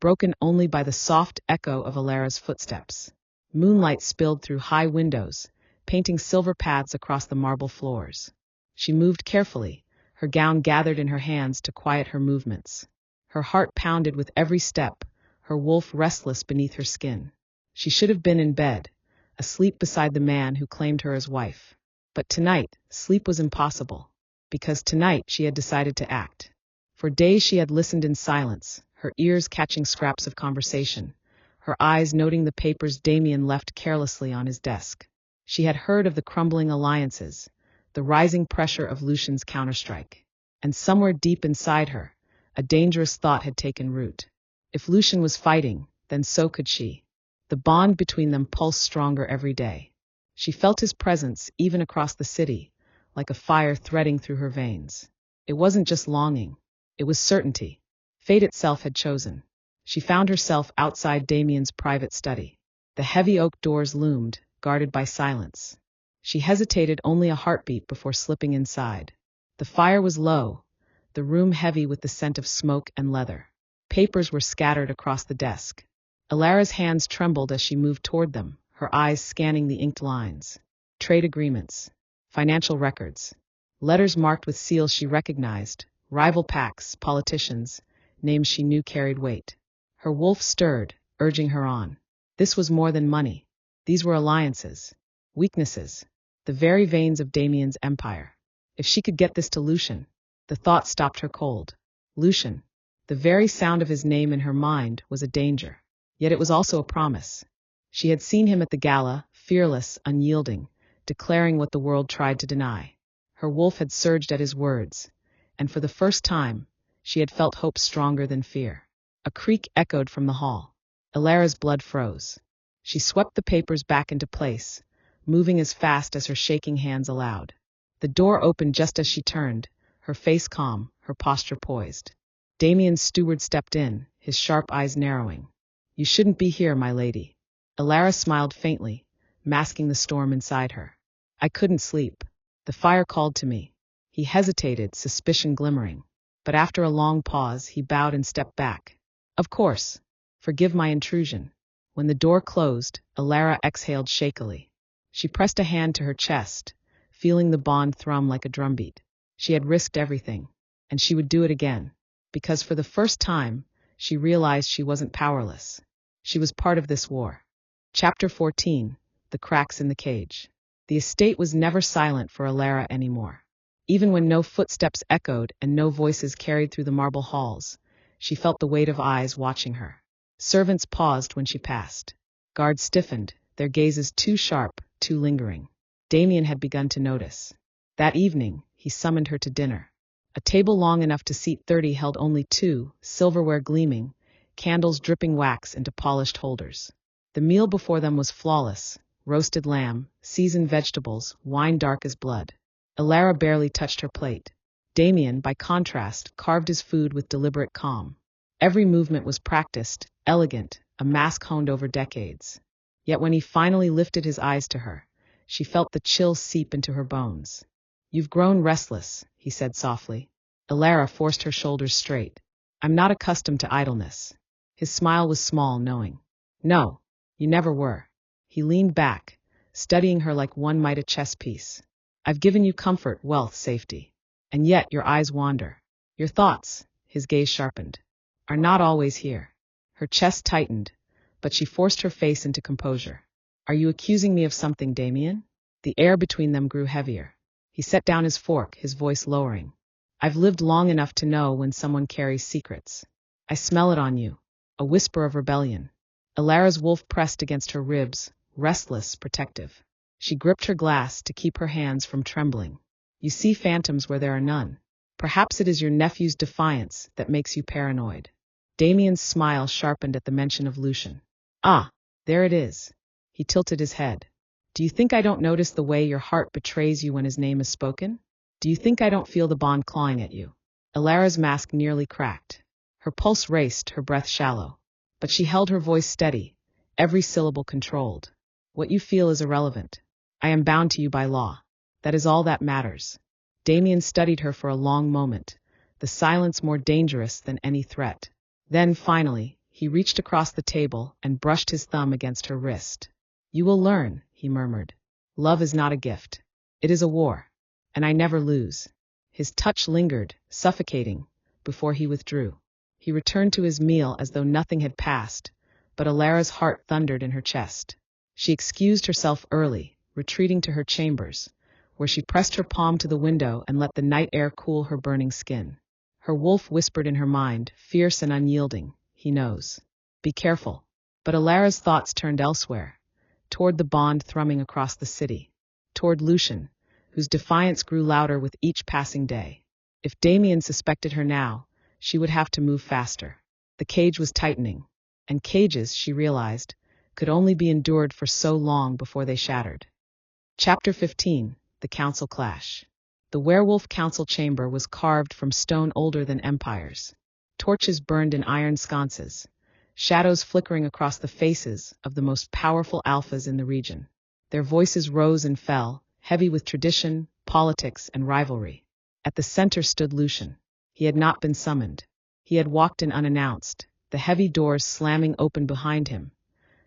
broken only by the soft echo of Elara's footsteps. Moonlight spilled through high windows, painting silver paths across the marble floors. She moved carefully, her gown gathered in her hands to quiet her movements. Her heart pounded with every step, her wolf restless beneath her skin. She should have been in bed, asleep beside the man who claimed her as wife. But tonight, sleep was impossible, because tonight she had decided to act. For days she had listened in silence, her ears catching scraps of conversation, her eyes noting the papers Damian left carelessly on his desk. She had heard of the crumbling alliances, the rising pressure of Lucian's counterstrike. And somewhere deep inside her, a dangerous thought had taken root. If Lucian was fighting, then so could she. The bond between them pulsed stronger every day. She felt his presence even across the city, like a fire threading through her veins. It wasn't just longing. It was certainty. Fate itself had chosen. She found herself outside Damian's private study. The heavy oak doors loomed, guarded by silence. She hesitated only a heartbeat before slipping inside. The fire was low, the room heavy with the scent of smoke and leather. Papers were scattered across the desk. Elara's hands trembled as she moved toward them, her eyes scanning the inked lines. Trade agreements, financial records, letters marked with seals she recognized, rival pacts, politicians, names she knew carried weight. Her wolf stirred, urging her on. This was more than money. These were alliances, weaknesses, the very veins of Damian's empire. If she could get this to Lucian, the thought stopped her cold. Lucian, the very sound of his name in her mind was a danger. Yet it was also a promise. She had seen him at the gala, fearless, unyielding, declaring what the world tried to deny. Her wolf had surged at his words, and for the first time, she had felt hope stronger than fear. A creak echoed from the hall. Elara's blood froze. She swept the papers back into place, moving as fast as her shaking hands allowed. The door opened just as she turned, her face calm, her posture poised. Damian's steward stepped in, his sharp eyes narrowing. "You shouldn't be here, my lady." Elara smiled faintly, masking the storm inside her. "I couldn't sleep. The fire called to me." He hesitated, suspicion glimmering. But after a long pause, he bowed and stepped back. "Of course. Forgive my intrusion." When the door closed, Elara exhaled shakily. She pressed a hand to her chest, feeling the bond thrum like a drumbeat. She had risked everything, and she would do it again, because for the first time, she realized she wasn't powerless. She was part of this war. Chapter 14, The Cracks in the Cage. The estate was never silent for Elara anymore. Even when no footsteps echoed and no voices carried through the marble halls, she felt the weight of eyes watching her. Servants paused when she passed. Guards stiffened, their gazes too sharp, too lingering. Damian had begun to notice. That evening, he summoned her to dinner. A table long enough to seat 30 held only 2, silverware gleaming, candles dripping wax into polished holders. The meal before them was flawless: roasted lamb, seasoned vegetables, wine dark as blood. Elara barely touched her plate. Damian, by contrast, carved his food with deliberate calm. Every movement was practiced, elegant, a mask honed over decades. Yet when he finally lifted his eyes to her, she felt the chill seep into her bones. "You've grown restless," he said softly. Elara forced her shoulders straight. "I'm not accustomed to idleness." His smile was small, knowing. "No, you never were." He leaned back, studying her like one might a chess piece. "I've given you comfort, wealth, safety. And yet your eyes wander. Your thoughts," his gaze sharpened, "are not always here." Her chest tightened, but she forced her face into composure. "Are you accusing me of something, Damian?" The air between them grew heavier. He set down his fork, his voice lowering. "I've lived long enough to know when someone carries secrets. I smell it on you." A whisper of rebellion. Elara's wolf pressed against her ribs, restless, protective. She gripped her glass to keep her hands from trembling. "You see phantoms where there are none. Perhaps it is your nephew's defiance that makes you paranoid." Damian's smile sharpened at the mention of Lucian. "Ah, there it is." He tilted his head. "Do you think I don't notice the way your heart betrays you when his name is spoken? Do you think I don't feel the bond clawing at you?" Elara's mask nearly cracked. Her pulse raced, her breath shallow. But she held her voice steady, every syllable controlled. "What you feel is irrelevant. I am bound to you by law. That is all that matters." Damian studied her for a long moment, the silence more dangerous than any threat. Then, finally, he reached across the table and brushed his thumb against her wrist. "You will learn," he murmured. "Love is not a gift. It is a war. And I never lose." His touch lingered, suffocating, before he withdrew. He returned to his meal as though nothing had passed, but Elara's heart thundered in her chest. She excused herself early, retreating to her chambers, where she pressed her palm to the window and let the night air cool her burning skin. Her wolf whispered in her mind, fierce and unyielding, "He knows. Be careful." But Elara's thoughts turned elsewhere, toward the bond thrumming across the city, toward Lucian, whose defiance grew louder with each passing day. If Damian suspected her now, she would have to move faster. The cage was tightening, and cages, she realized, could only be endured for so long before they shattered. Chapter 15, The Council Clash. The werewolf council chamber was carved from stone older than empires. Torches burned in iron sconces, shadows flickering across the faces of the most powerful alphas in the region. Their voices rose and fell, heavy with tradition, politics, and rivalry. At the center stood Lucian. He had not been summoned. He had walked in unannounced, the heavy doors slamming open behind him,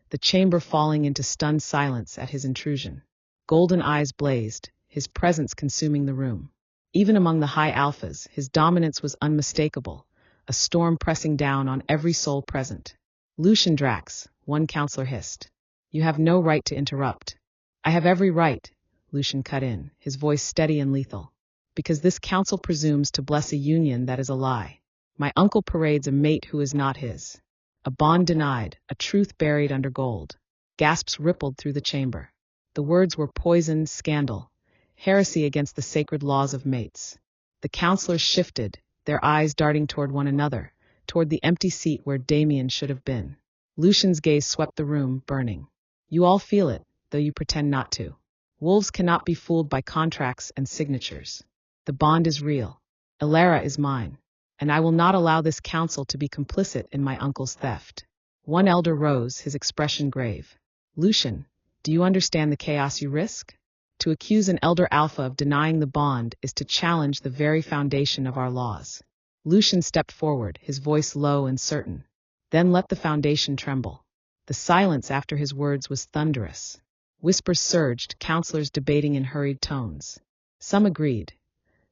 the chamber falling into stunned silence at his intrusion. Golden eyes blazed, his presence consuming the room. Even among the high alphas, his dominance was unmistakable, a storm pressing down on every soul present. Lucian Drax, one counselor hissed. You have no right to interrupt. I have every right, Lucian cut in, his voice steady and lethal. Because this council presumes to bless a union that is a lie. My uncle parades a mate who is not his. A bond denied, a truth buried under gold. Gasps rippled through the chamber. The words were poison, scandal, heresy against the sacred laws of mates. The counselors shifted, their eyes darting toward one another, toward the empty seat where Damian should have been. Lucian's gaze swept the room, burning. You all feel it, though you pretend not to. Wolves cannot be fooled by contracts and signatures. The bond is real. Elara is mine, and I will not allow this council to be complicit in my uncle's theft. One elder rose, his expression grave. Lucian, do you understand the chaos you risk? To accuse an elder alpha of denying the bond is to challenge the very foundation of our laws. Lucian stepped forward, his voice low and certain. Then let the foundation tremble. The silence after his words was thunderous. Whispers surged, counselors debating in hurried tones. Some agreed.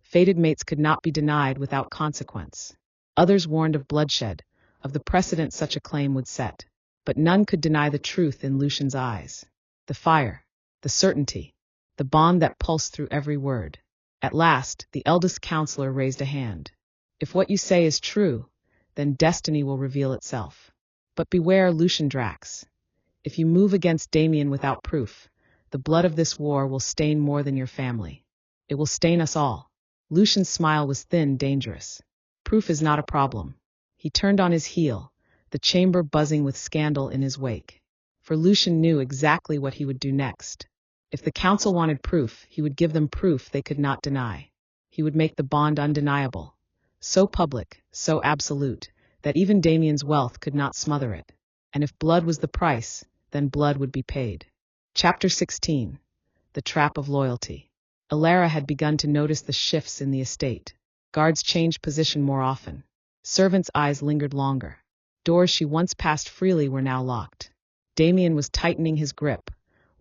Fated mates could not be denied without consequence. Others warned of bloodshed, of the precedent such a claim would set. But none could deny the truth in Lucian's eyes. The fire, the certainty, the bond that pulsed through every word. At last, the eldest counselor raised a hand. If what you say is true, then destiny will reveal itself. But beware, Lucian Drax. If you move against Damian without proof, the blood of this war will stain more than your family. It will stain us all. Lucian's smile was thin, dangerous. Proof is not a problem. He turned on his heel, the chamber buzzing with scandal in his wake. For Lucian knew exactly what he would do next. If the council wanted proof, he would give them proof they could not deny. He would make the bond undeniable. So public, so absolute, that even Damian's wealth could not smother it. And if blood was the price, then blood would be paid. Chapter 16. The Trap of Loyalty. Elara had begun to notice the shifts in the estate. Guards changed position more often. Servants' eyes lingered longer. Doors she once passed freely were now locked. Damian was tightening his grip,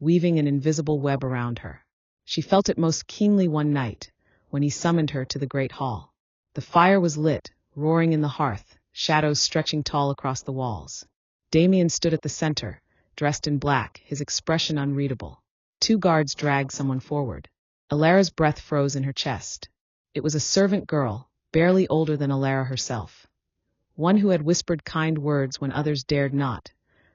weaving an invisible web around her. She felt it most keenly one night, when he summoned her to the great hall. The fire was lit, roaring in the hearth, shadows stretching tall across the walls. Damian stood at the center, dressed in black, his expression unreadable. Two guards dragged someone forward. Elara's breath froze in her chest. It was a servant girl, barely older than Elara herself. One who had whispered kind words when others dared not,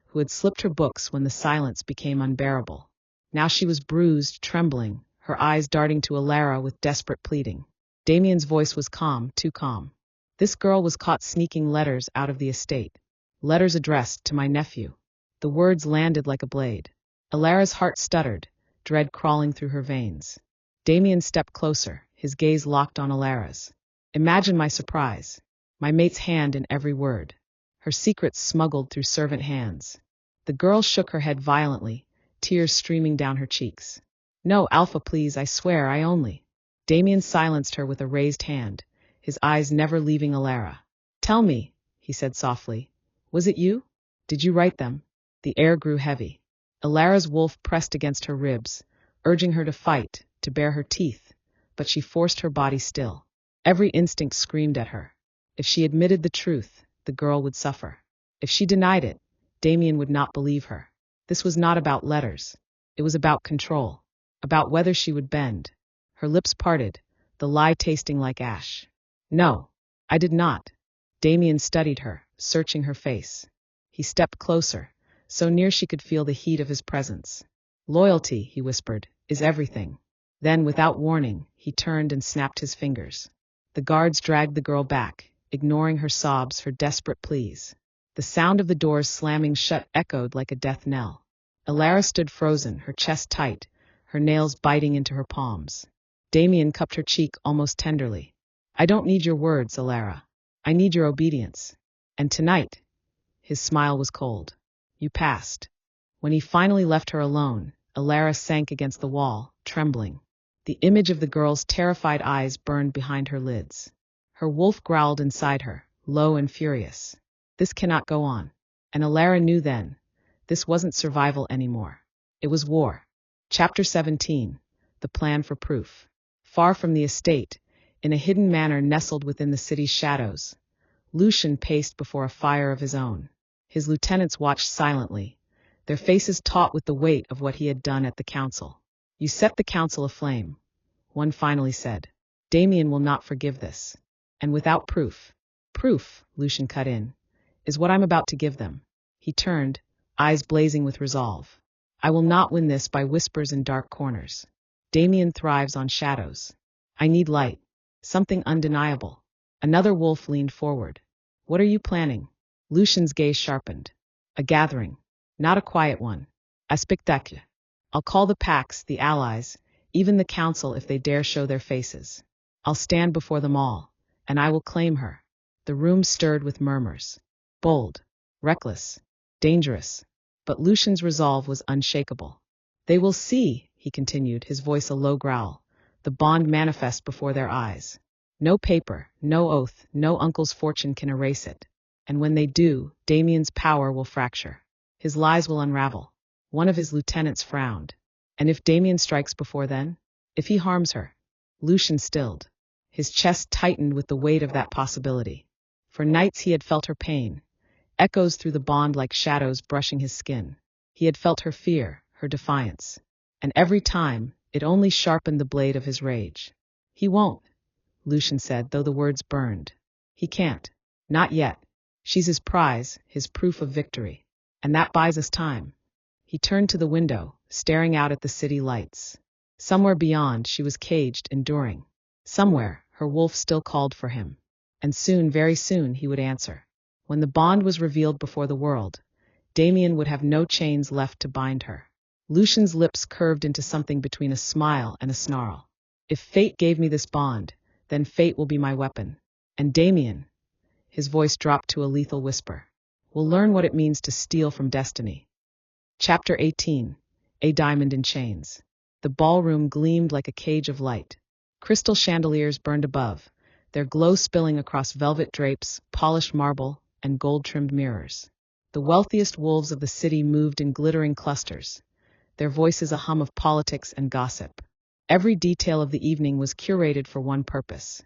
who had slipped her books when the silence became unbearable. Now she was bruised, trembling, her eyes darting to Elara with desperate pleading. Damian's voice was calm, too calm. This girl was caught sneaking letters out of the estate. Letters addressed to my nephew. The words landed like a blade. Elara's heart stuttered, dread crawling through her veins. Damian stepped closer, his gaze locked on Elara's. Imagine my surprise. My mate's hand in every word. Her secrets smuggled through servant hands. The girl shook her head violently, tears streaming down her cheeks. No, Alpha, please, I swear, I only. Damian silenced her with a raised hand, his eyes never leaving Elara. Tell me, he said softly. Was it you? Did you write them? The air grew heavy. Elara's wolf pressed against her ribs, urging her to fight, to bare her teeth, but she forced her body still. Every instinct screamed at her. If she admitted the truth, the girl would suffer. If she denied it, Damian would not believe her. This was not about letters. It was about control, about whether she would bend. Her lips parted, the lie tasting like ash. No, I did not. Damian studied her, searching her face. He stepped closer, so near she could feel the heat of his presence. Loyalty, he whispered, is everything. Then, without warning, he turned and snapped his fingers. The guards dragged the girl back, ignoring her sobs, her desperate pleas. The sound of the doors slamming shut echoed like a death knell. Elara stood frozen, her chest tight, her nails biting into her palms. Damian cupped her cheek almost tenderly. I don't need your words, Elara. I need your obedience. And tonight, his smile was cold. You passed. When he finally left her alone, Elara sank against the wall, trembling. The image of the girl's terrified eyes burned behind her lids. Her wolf growled inside her, low and furious. This cannot go on. And Elara knew then, this wasn't survival anymore. It was war. Chapter 17. The Plan for Proof. Far from the estate, in a hidden manor nestled within the city's shadows, Lucian paced before a fire of his own. His lieutenants watched silently, their faces taut with the weight of what he had done at the council. You set the council aflame, one finally said. Damian will not forgive this. And without proof. Proof, Lucian cut in, is what I'm about to give them. He turned, eyes blazing with resolve. I will not win this by whispers in dark corners. Damian thrives on shadows. I need light. Something undeniable. Another wolf leaned forward. What are you planning? Lucian's gaze sharpened. A gathering. Not a quiet one. A spectacle. I'll call the packs, the allies, even the council if they dare show their faces. I'll stand before them all, and I will claim her. The room stirred with murmurs. Bold, reckless, dangerous. But Lucian's resolve was unshakable. They will see, he continued, his voice a low growl, the bond manifest before their eyes. No paper, no oath, no uncle's fortune can erase it. And when they do, Damian's power will fracture. His lies will unravel. One of his lieutenants frowned. And if Damian strikes before then? If he harms her? Lucian stilled. His chest tightened with the weight of that possibility. For nights he had felt her pain, echoes through the bond like shadows brushing his skin. He had felt her fear, her defiance. And every time, it only sharpened the blade of his rage. He won't, Lucian said, though the words burned. He can't. Not yet. She's his prize, his proof of victory. And that buys us time. He turned to the window, staring out at the city lights. Somewhere beyond, she was caged, enduring. Somewhere, her wolf still called for him. And soon, very soon, he would answer. When the bond was revealed before the world, Damian would have no chains left to bind her. Lucian's lips curved into something between a smile and a snarl. If fate gave me this bond, then fate will be my weapon. And Damian, his voice dropped to a lethal whisper, will learn what it means to steal from destiny. Chapter 18. A Diamond in Chains. The ballroom gleamed like a cage of light. Crystal chandeliers burned above, their glow spilling across velvet drapes, polished marble, and gold-trimmed mirrors. The wealthiest wolves of the city moved in glittering clusters, their voices a hum of politics and gossip. Every detail of the evening was curated for one purpose: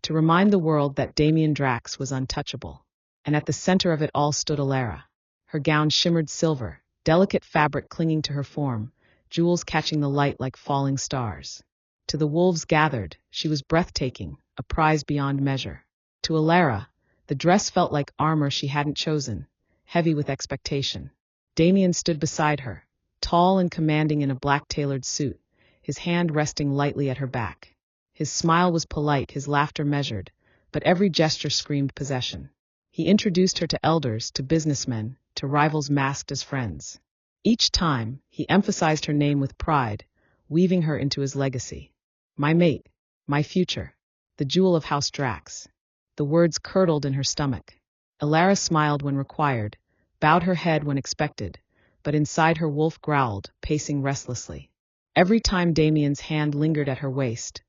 to remind the world that Damian Drax was untouchable. And at the center of it all stood Elara. Her gown shimmered silver, delicate fabric clinging to her form, jewels catching the light like falling stars. To the wolves gathered, she was breathtaking, a prize beyond measure. To Elara, the dress felt like armor she hadn't chosen, heavy with expectation. Damian stood beside her, tall and commanding in a black tailored suit, his hand resting lightly at her back. His smile was polite, his laughter measured, but every gesture screamed possession. He introduced her to elders, to businessmen, to rivals masked as friends. Each time, he emphasized her name with pride, weaving her into his legacy. My mate, my future, the jewel of House Drax. The words curdled in her stomach. Elara smiled when required, bowed her head when expected, but inside her wolf growled, pacing restlessly. Every time Damian's hand lingered at her waist,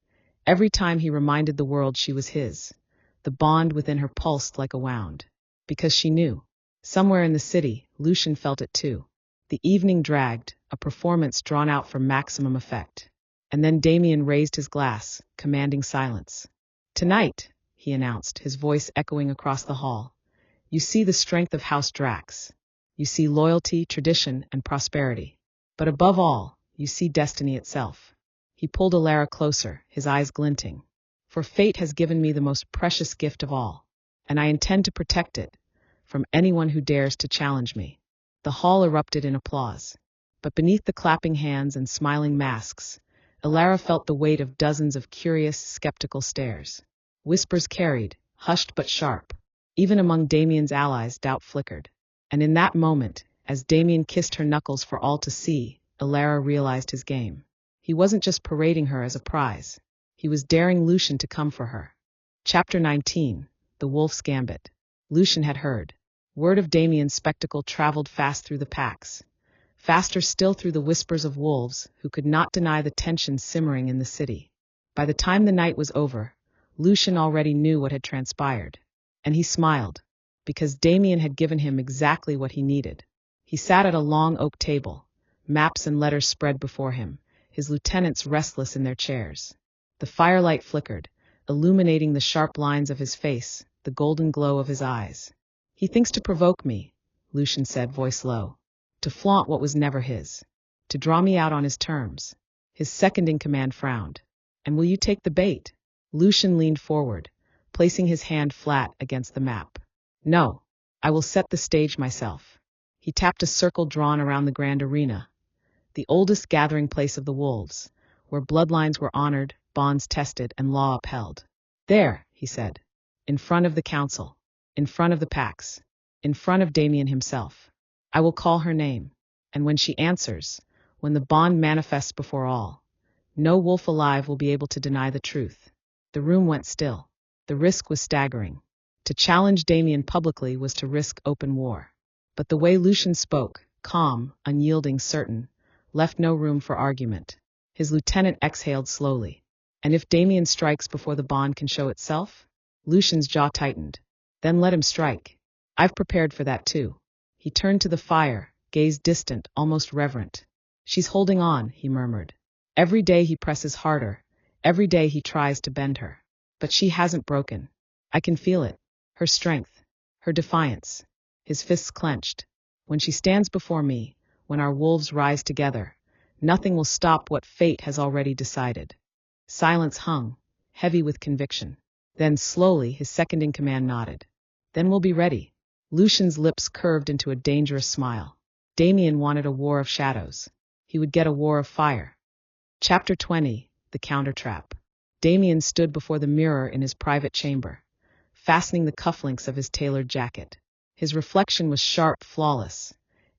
every time he reminded the world she was his, the bond within her pulsed like a wound. Because she knew. Somewhere in the city, Lucian felt it too. The evening dragged, a performance drawn out for maximum effect. And then Damian raised his glass, commanding silence. Tonight, he announced, his voice echoing across the hall, you see the strength of House Drax. You see loyalty, tradition, and prosperity. But above all, you see destiny itself. He pulled Elara closer, his eyes glinting. For fate has given me the most precious gift of all, and I intend to protect it from anyone who dares to challenge me. The hall erupted in applause. But beneath the clapping hands and smiling masks, Elara felt the weight of dozens of curious, skeptical stares. Whispers carried, hushed but sharp. Even among Damian's allies, doubt flickered. And in that moment, as Damian kissed her knuckles for all to see, Elara realized his game. He wasn't just parading her as a prize. He was daring Lucian to come for her. Chapter 19. The Wolf's Gambit. Lucian had heard. Word of Damian's spectacle traveled fast through the packs. Faster still through the whispers of wolves who could not deny the tension simmering in the city. By the time the night was over, Lucian already knew what had transpired. And he smiled, because Damian had given him exactly what he needed. He sat at a long oak table, maps and letters spread before him, his lieutenants restless in their chairs. The firelight flickered, illuminating the sharp lines of his face, the golden glow of his eyes. "He thinks to provoke me," Lucian said, voice low. "To flaunt what was never his. To draw me out on his terms." His second-in-command frowned. "And will you take the bait?" Lucian leaned forward, placing his hand flat against the map. "No, I will set the stage myself." He tapped a circle drawn around the grand arena, the oldest gathering place of the wolves, where bloodlines were honored, bonds tested, and law upheld. "There," he said, "in front of the council, in front of the packs, in front of Damian himself. I will call her name, and when she answers, when the bond manifests before all, no wolf alive will be able to deny the truth." The room went still. The risk was staggering. To challenge Damian publicly was to risk open war. But the way Lucian spoke, calm, unyielding, certain, left no room for argument. His lieutenant exhaled slowly. "And if Damian strikes before the bond can show itself?" Lucian's jaw tightened. "Then let him strike. I've prepared for that too." He turned to the fire, gaze distant, almost reverent. "She's holding on," he murmured. "Every day he presses harder. Every day he tries to bend her. But she hasn't broken. I can feel it. Her strength. Her defiance." His fists clenched. "When she stands before me, when our wolves rise together, nothing will stop what fate has already decided." Silence hung, heavy with conviction. Then slowly his second-in-command nodded. "Then we'll be ready." Lucian's lips curved into a dangerous smile. Damian wanted a war of shadows. He would get a war of fire. Chapter 20. The Counter-Trap. Damian stood before the mirror in his private chamber, fastening the cufflinks of his tailored jacket. His reflection was sharp, flawless,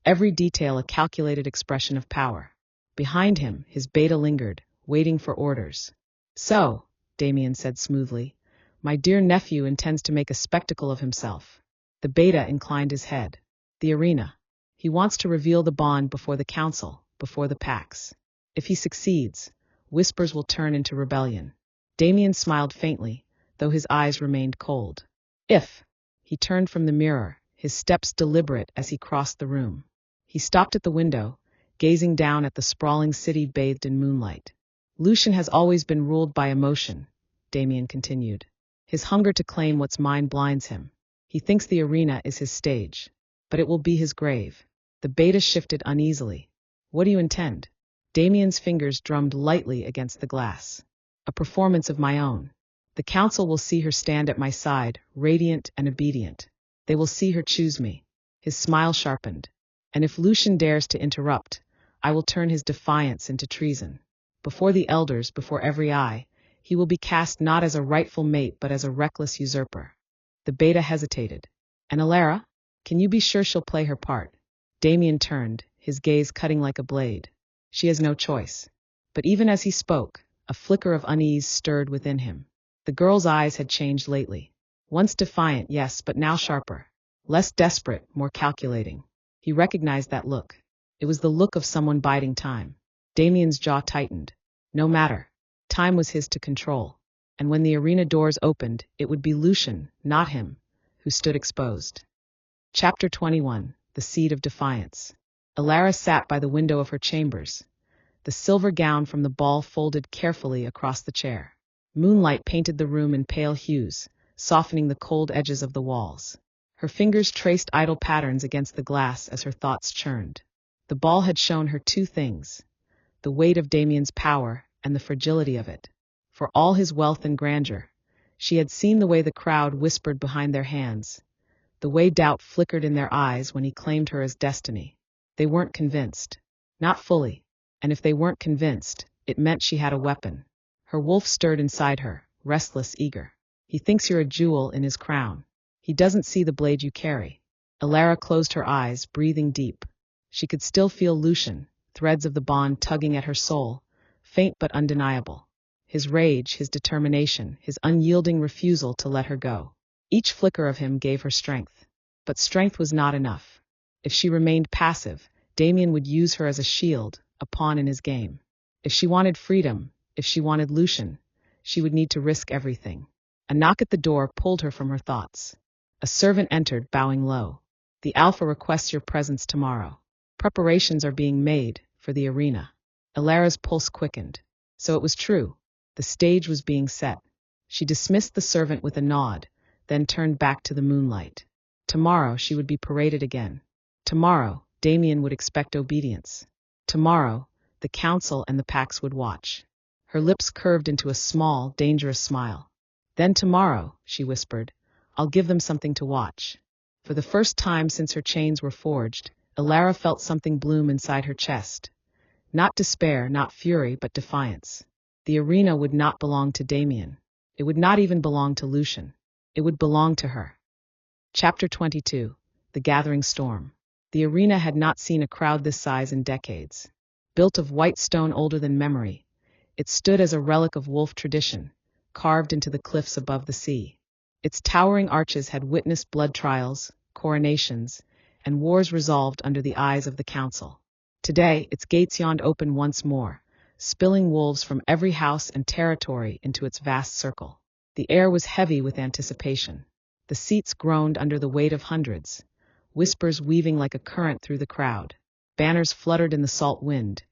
every detail a calculated expression of power. Behind him, his beta lingered, waiting for orders. "So," Damian said smoothly, "my dear nephew intends to make a spectacle of himself." The beta inclined his head. "The arena. He wants to reveal the bond before the council, before the packs. If he succeeds, whispers will turn into rebellion." Damian smiled faintly, though his eyes remained cold. "If." He turned from the mirror, his steps deliberate as he crossed the room. He stopped at the window, gazing down at the sprawling city bathed in moonlight. "Lucian has always been ruled by emotion," Damian continued. "His hunger to claim what's mine blinds him. He thinks the arena is his stage, but it will be his grave." The beta shifted uneasily. "What do you intend?" Damian's fingers drummed lightly against the glass. "A performance of my own. The council will see her stand at my side, radiant and obedient. They will see her choose me." His smile sharpened. "And if Lucian dares to interrupt, I will turn his defiance into treason. Before the elders, before every eye, he will be cast not as a rightful mate but as a reckless usurper." The beta hesitated. "And Elara? Can you be sure she'll play her part?" Damian turned, his gaze cutting like a blade. "She has no choice." But even as he spoke, a flicker of unease stirred within him. The girl's eyes had changed lately. Once defiant, yes, but now sharper. Less desperate, more calculating. He recognized that look. It was the look of someone biding time. Damian's jaw tightened. No matter. Time was his to control. And when the arena doors opened, it would be Lucian, not him, who stood exposed. Chapter 21. The Seed of Defiance. Elara sat by the window of her chambers, the silver gown from the ball folded carefully across the chair. Moonlight painted the room in pale hues, softening the cold edges of the walls. Her fingers traced idle patterns against the glass as her thoughts churned. The ball had shown her two things: the weight of Damian's power and the fragility of it. For all his wealth and grandeur, she had seen the way the crowd whispered behind their hands, the way doubt flickered in their eyes when he claimed her as destiny. They weren't convinced. Not fully. And if they weren't convinced, it meant she had a weapon. Her wolf stirred inside her, restless, eager. "He thinks you're a jewel in his crown. He doesn't see the blade you carry." Elara closed her eyes, breathing deep. She could still feel Lucian, threads of the bond tugging at her soul, faint but undeniable. his rage, his determination, his unyielding refusal to let her go. Each flicker of him gave her strength. But strength was not enough. If she remained passive, Damian would use her as a shield, a pawn in his game. If she wanted freedom, if she wanted Lucian, she would need to risk everything. A knock at the door pulled her from her thoughts. A servant entered, bowing low. "The Alpha requests your presence tomorrow. Preparations are being made for the arena." Elara's pulse quickened. So it was true. The stage was being set. She dismissed the servant with a nod, then turned back to the moonlight. Tomorrow she would be paraded again. Tomorrow, Damian would expect obedience. Tomorrow, the council and the Pax would watch. Her lips curved into a small, dangerous smile. "Then tomorrow," she whispered, "I'll give them something to watch." For the first time since her chains were forged, Elara felt something bloom inside her chest. Not despair, not fury, but defiance. The arena would not belong to Damian. It would not even belong to Lucian. It would belong to her. Chapter 22. The Gathering Storm. The arena had not seen a crowd this size in decades. Built of white stone older than memory, it stood as a relic of wolf tradition, carved into the cliffs above the sea. Its towering arches had witnessed blood trials, coronations, and wars resolved under the eyes of the council. Today, its gates yawned open once more, spilling wolves from every house and territory into its vast circle. The air was heavy with anticipation. The seats groaned under the weight of hundreds, whispers weaving like a current through the crowd. Banners fluttered in the salt wind,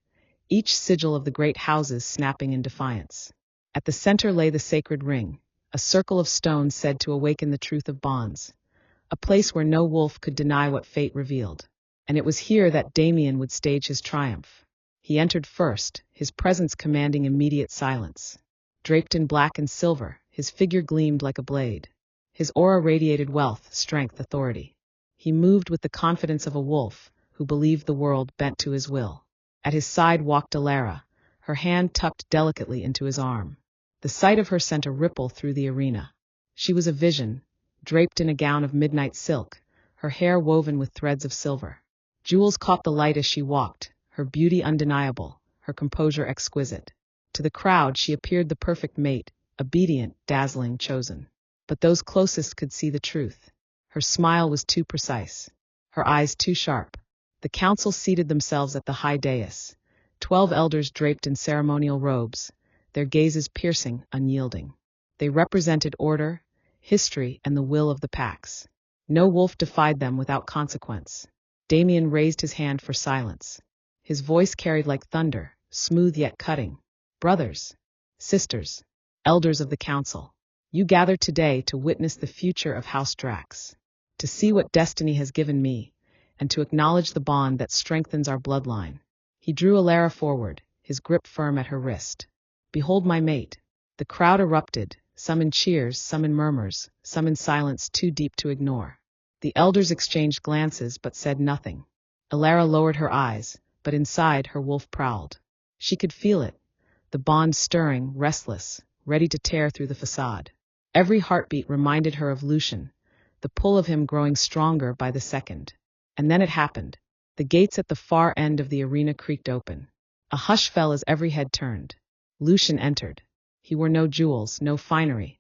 each sigil of the great houses snapping in defiance. At the center lay the sacred ring, a circle of stone said to awaken the truth of bonds, a place where no wolf could deny what fate revealed. And it was here that Damian would stage his triumph. He entered first, his presence commanding immediate silence. Draped in black and silver, his figure gleamed like a blade. His aura radiated wealth, strength, authority. He moved with the confidence of a wolf who believed the world bent to his will. At his side walked Elara, her hand tucked delicately into his arm. The sight of her sent a ripple through the arena. She was a vision, draped in a gown of midnight silk, her hair woven with threads of silver. Jewels caught the light as she walked, her beauty undeniable, her composure exquisite. To the crowd she appeared the perfect mate, obedient, dazzling, chosen. But those closest could see the truth. Her smile was too precise, her eyes too sharp. The council seated themselves at the high dais, 12 elders draped in ceremonial robes, their gazes piercing, unyielding. They represented order, history, and the will of the Pax. No wolf defied them without consequence. Damian raised his hand for silence. His voice carried like thunder, smooth yet cutting. "Brothers, sisters, elders of the council, you gather today to witness the future of House Drax, to see what destiny has given me, and to acknowledge the bond that strengthens our bloodline." He drew Elara forward, his grip firm at her wrist. "Behold my mate." The crowd erupted, some in cheers, some in murmurs, some in silence too deep to ignore. The elders exchanged glances but said nothing. Elara lowered her eyes, but inside her wolf prowled. She could feel it, the bond stirring, restless, ready to tear through the facade. Every heartbeat reminded her of Lucian, the pull of him growing stronger by the second. And then it happened. The gates at the far end of the arena creaked open. A hush fell as every head turned. Lucian entered. He wore no jewels, no finery.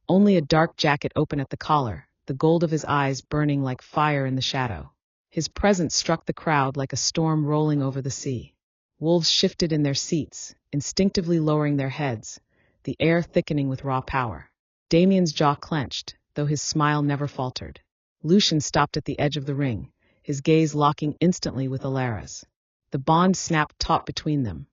Only a dark jacket open at the collar, the gold of his eyes burning like fire in the shadow. His presence struck the crowd like a storm rolling over the sea. Wolves shifted in their seats, instinctively lowering their heads, the air thickening with raw power. Damian's jaw clenched, though his smile never faltered. Lucian stopped at the edge of the ring, his gaze locking instantly with Elara's. The bond snapped taut between them,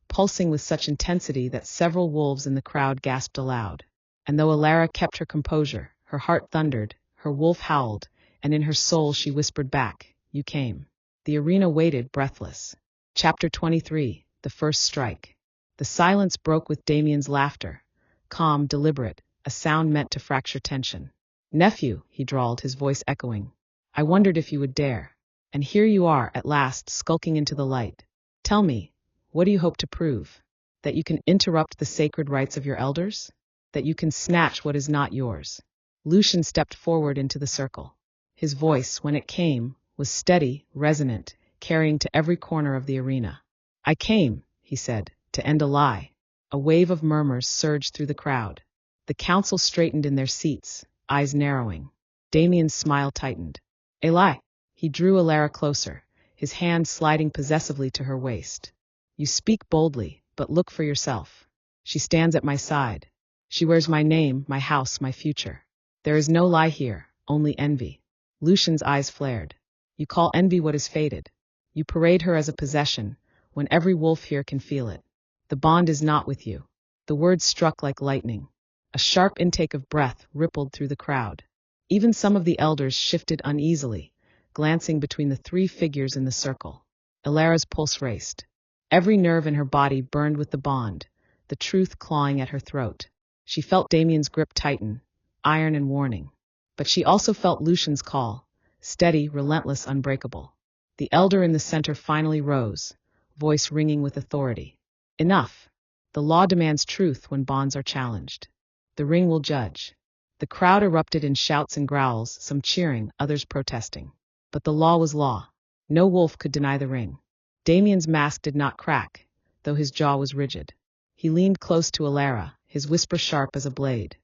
pulsing with such intensity that several wolves in the crowd gasped aloud. And though Elara kept her composure, her heart thundered, her wolf howled, and in her soul she whispered back, "You came." The arena waited, breathless. Chapter 23. The First Strike. The silence broke with Damian's laughter, calm, deliberate, a sound meant to fracture tension. "Nephew," he drawled, his voice echoing. "I wondered if you would dare. And here you are, at last, skulking into the light. Tell me, what do you hope to prove? That you can interrupt the sacred rites of your elders? That you can snatch what is not yours?" Lucian stepped forward into the circle. His voice, when it came, was steady, resonant, carrying to every corner of the arena. "I came," he said, "to end a lie. A wave of murmurs surged through the crowd. The council straightened in their seats, eyes narrowing. Damian's smile tightened. Eli! He drew Elara closer, his hand sliding possessively to her waist. You speak boldly, but look for yourself. She stands at my side. She wears my name, my house, my future. There is no lie here, only envy. Lucian's eyes flared. You call envy what is fated. You parade her as a possession, when every wolf here can feel it. The bond is not with you. The words struck like lightning. A sharp intake of breath rippled through the crowd. Even some of the elders shifted uneasily, glancing between the three figures in the circle. Elara's pulse raced. Every nerve in her body burned with the bond, the truth clawing at her throat. She felt Damian's grip tighten, iron and warning. But she also felt Lucian's call, steady, relentless, unbreakable. The elder in the center finally rose, voice ringing with authority. Enough. The law demands truth when bonds are challenged. The ring will judge. The crowd erupted in shouts and growls, some cheering, others protesting. But the law was law. No wolf could deny the ring. Damian's mask did not crack, though his jaw was rigid. He leaned close to Elara, his whisper sharp as a blade.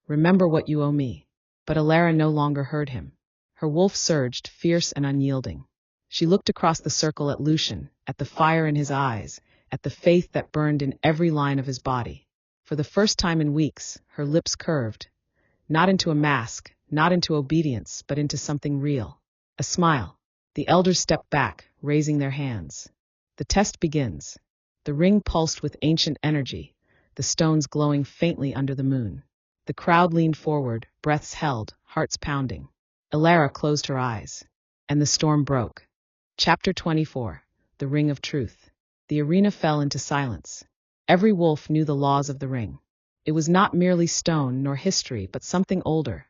Remember what you owe me. But Elara no longer heard him. Her wolf surged, fierce and unyielding. She looked across the circle at Lucian, at the fire in his eyes, at the faith that burned in every line of his body. For the first time in weeks, her lips curved. Not into a mask, not into obedience, but into something real. A smile. The elders stepped back, raising their hands. The test begins. The ring pulsed with ancient energy, the stones glowing faintly under the moon. The crowd leaned forward, breaths held, hearts pounding. Elara closed her eyes. And the storm broke. Chapter 24. The Ring of Truth. The arena fell into silence. Every wolf knew the laws of the ring. It was not merely stone nor history, but something older,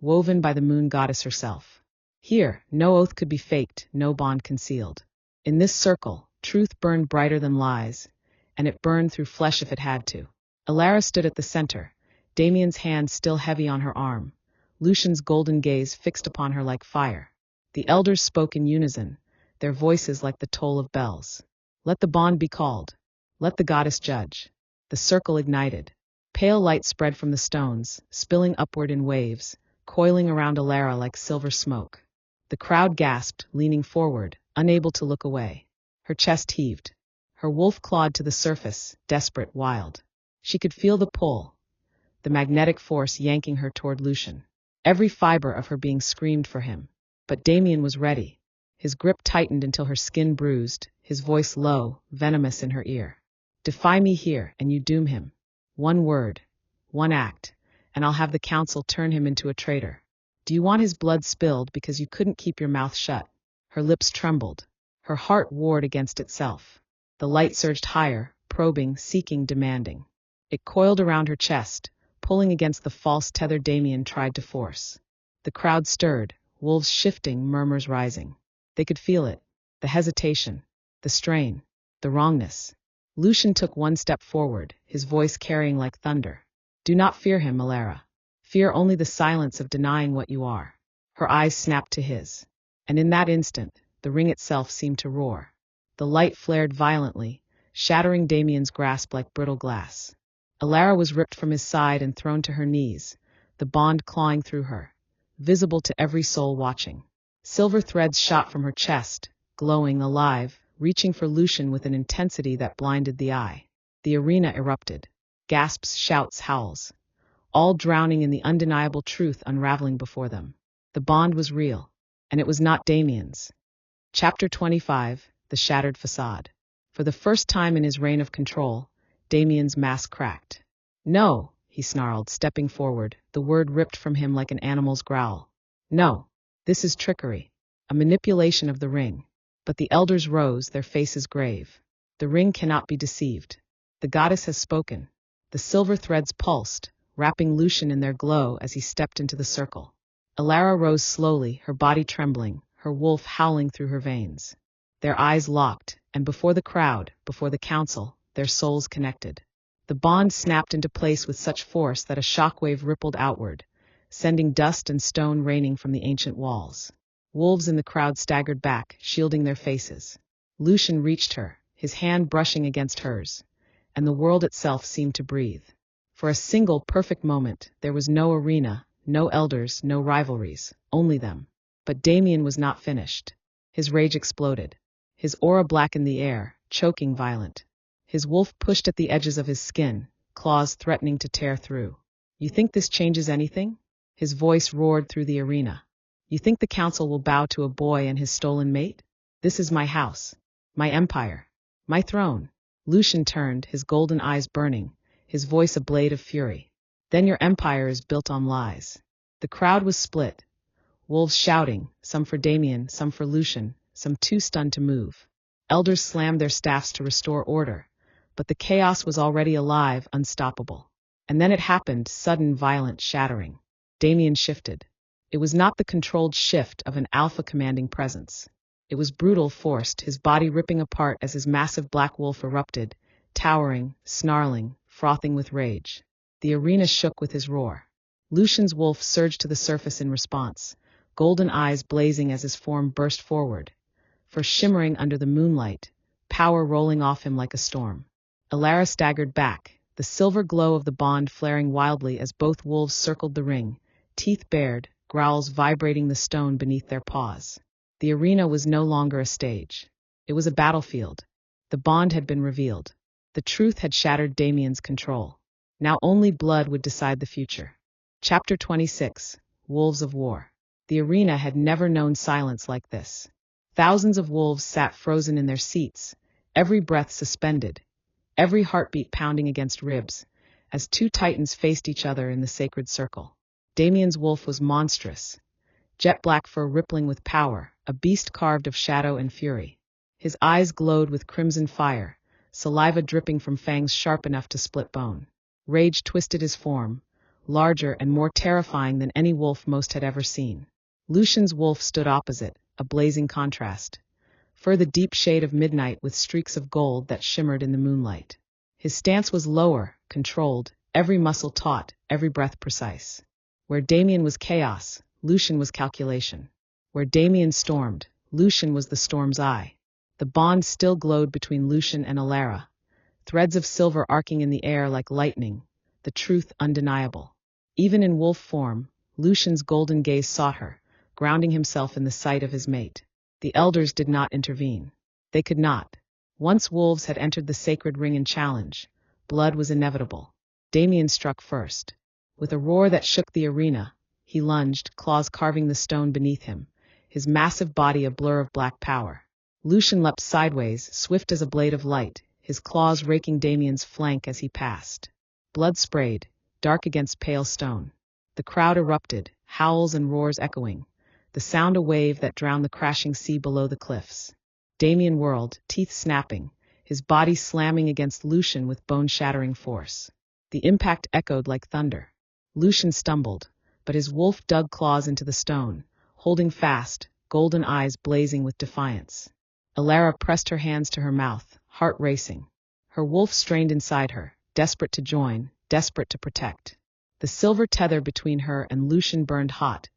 woven by the moon goddess herself. Here, no oath could be faked, no bond concealed. In this circle, truth burned brighter than lies, and it burned through flesh if it had to. Elara stood at the center, Damian's hand still heavy on her arm, Lucian's golden gaze fixed upon her like fire. The elders spoke in unison, their voices like the toll of bells. Let the bond be called. Let the goddess judge. The circle ignited. Pale light spread from the stones, spilling upward in waves, coiling around Elara like silver smoke. The crowd gasped, leaning forward, unable to look away. Her chest heaved. Her wolf clawed to the surface, desperate, wild. She could feel the pull, the magnetic force yanking her toward Lucian. Every fiber of her being screamed for him. But Damian was ready. His grip tightened until her skin bruised, his voice low, venomous in her ear. Defy me here, and you doom him. One word, one act, and I'll have the council turn him into a traitor. Do you want his blood spilled because you couldn't keep your mouth shut? Her lips trembled. Her heart warred against itself. The light surged higher, probing, seeking, demanding. It coiled around her chest, pulling against the false tether Damian tried to force. The crowd stirred, wolves shifting, murmurs rising. They could feel it, the hesitation, the strain, the wrongness. Lucian took one step forward, his voice carrying like thunder. Do not fear him, Elara. Fear only the silence of denying what you are. Her eyes snapped to his. And in that instant, the ring itself seemed to roar. The light flared violently, shattering Damian's grasp like brittle glass. Elara was ripped from his side and thrown to her knees, the bond clawing through her, visible to every soul watching. Silver threads shot from her chest, glowing, alive, reaching for Lucian with an intensity that blinded the eye. The arena erupted. Gasps, shouts, howls, all drowning in the undeniable truth unraveling before them. The bond was real, and it was not Damian's. Chapter 25. The Shattered Facade. For the first time in his reign of control, Damian's mask cracked. No, he snarled, stepping forward, the word ripped from him like an animal's growl. No, this is trickery, a manipulation of the ring. But the elders rose, their faces grave. The ring cannot be deceived. The goddess has spoken. The silver threads pulsed, wrapping Lucian in their glow as he stepped into the circle. Elara rose slowly, her body trembling, her wolf howling through her veins. Their eyes locked, and before the crowd, before the council, their souls connected. The bond snapped into place with such force that a shockwave rippled outward, sending dust and stone raining from the ancient walls. Wolves in the crowd staggered back, shielding their faces. Lucian reached her, his hand brushing against hers, and the world itself seemed to breathe. For a single perfect moment, there was no arena, no elders, no rivalries, only them. But Damian was not finished. His rage exploded. His aura blackened the air, choking violent. His wolf pushed at the edges of his skin, claws threatening to tear through. You think this changes anything? His voice roared through the arena. You think the council will bow to a boy and his stolen mate? This is my house, my empire, my throne. Lucian turned, his golden eyes burning, his voice a blade of fury. Then your empire is built on lies. The crowd was split. Wolves shouting, some for Damian, some for Lucian, some too stunned to move. Elders slammed their staffs to restore order, but the chaos was already alive, unstoppable. And then it happened, sudden, violent, shattering. Damian shifted. It was not the controlled shift of an alpha commanding presence. It was brutal, forced, his body ripping apart as his massive black wolf erupted, towering, snarling, frothing with rage. The arena shook with his roar. Lucian's wolf surged to the surface in response, golden eyes blazing as his form burst forward, for shimmering under the moonlight, power rolling off him like a storm. Elara staggered back, the silver glow of the bond flaring wildly as both wolves circled the ring, teeth bared, growls vibrating the stone beneath their paws. The arena was no longer a stage. It was a battlefield. The bond had been revealed. The truth had shattered Damian's control. Now only blood would decide the future. Chapter 26, Wolves of War. The arena had never known silence like this. Thousands of wolves sat frozen in their seats, every breath suspended, every heartbeat pounding against ribs, as two titans faced each other in the sacred circle. Damian's wolf was monstrous, jet black fur rippling with power, a beast carved of shadow and fury. His eyes glowed with crimson fire, saliva dripping from fangs sharp enough to split bone. Rage twisted his form, larger and more terrifying than any wolf most had ever seen. Lucian's wolf stood opposite, a blazing contrast. Fur the deep shade of midnight with streaks of gold that shimmered in the moonlight. His stance was lower, controlled, every muscle taut, every breath precise. Where Damian was chaos, Lucian was calculation. Where Damian stormed, Lucian was the storm's eye. The bond still glowed between Lucian and Elara, threads of silver arcing in the air like lightning, the truth undeniable. Even in wolf form, Lucian's golden gaze sought her, grounding himself in the sight of his mate. The elders did not intervene. They could not. Once wolves had entered the sacred ring and challenge, blood was inevitable. Damian struck first. With a roar that shook the arena, he lunged, claws carving the stone beneath him, his massive body a blur of black power. Lucian leapt sideways, swift as a blade of light, his claws raking Damian's flank as he passed. Blood sprayed, dark against pale stone. The crowd erupted, howls and roars echoing, the sound a wave that drowned the crashing sea below the cliffs. Damian whirled, teeth snapping, his body slamming against Lucian with bone-shattering force. The impact echoed like thunder. Lucian stumbled, but his wolf dug claws into the stone, holding fast, golden eyes blazing with defiance. Elara pressed her hands to her mouth, heart racing. Her wolf strained inside her, desperate to join, desperate to protect. The silver tether between her and Lucian burned hot,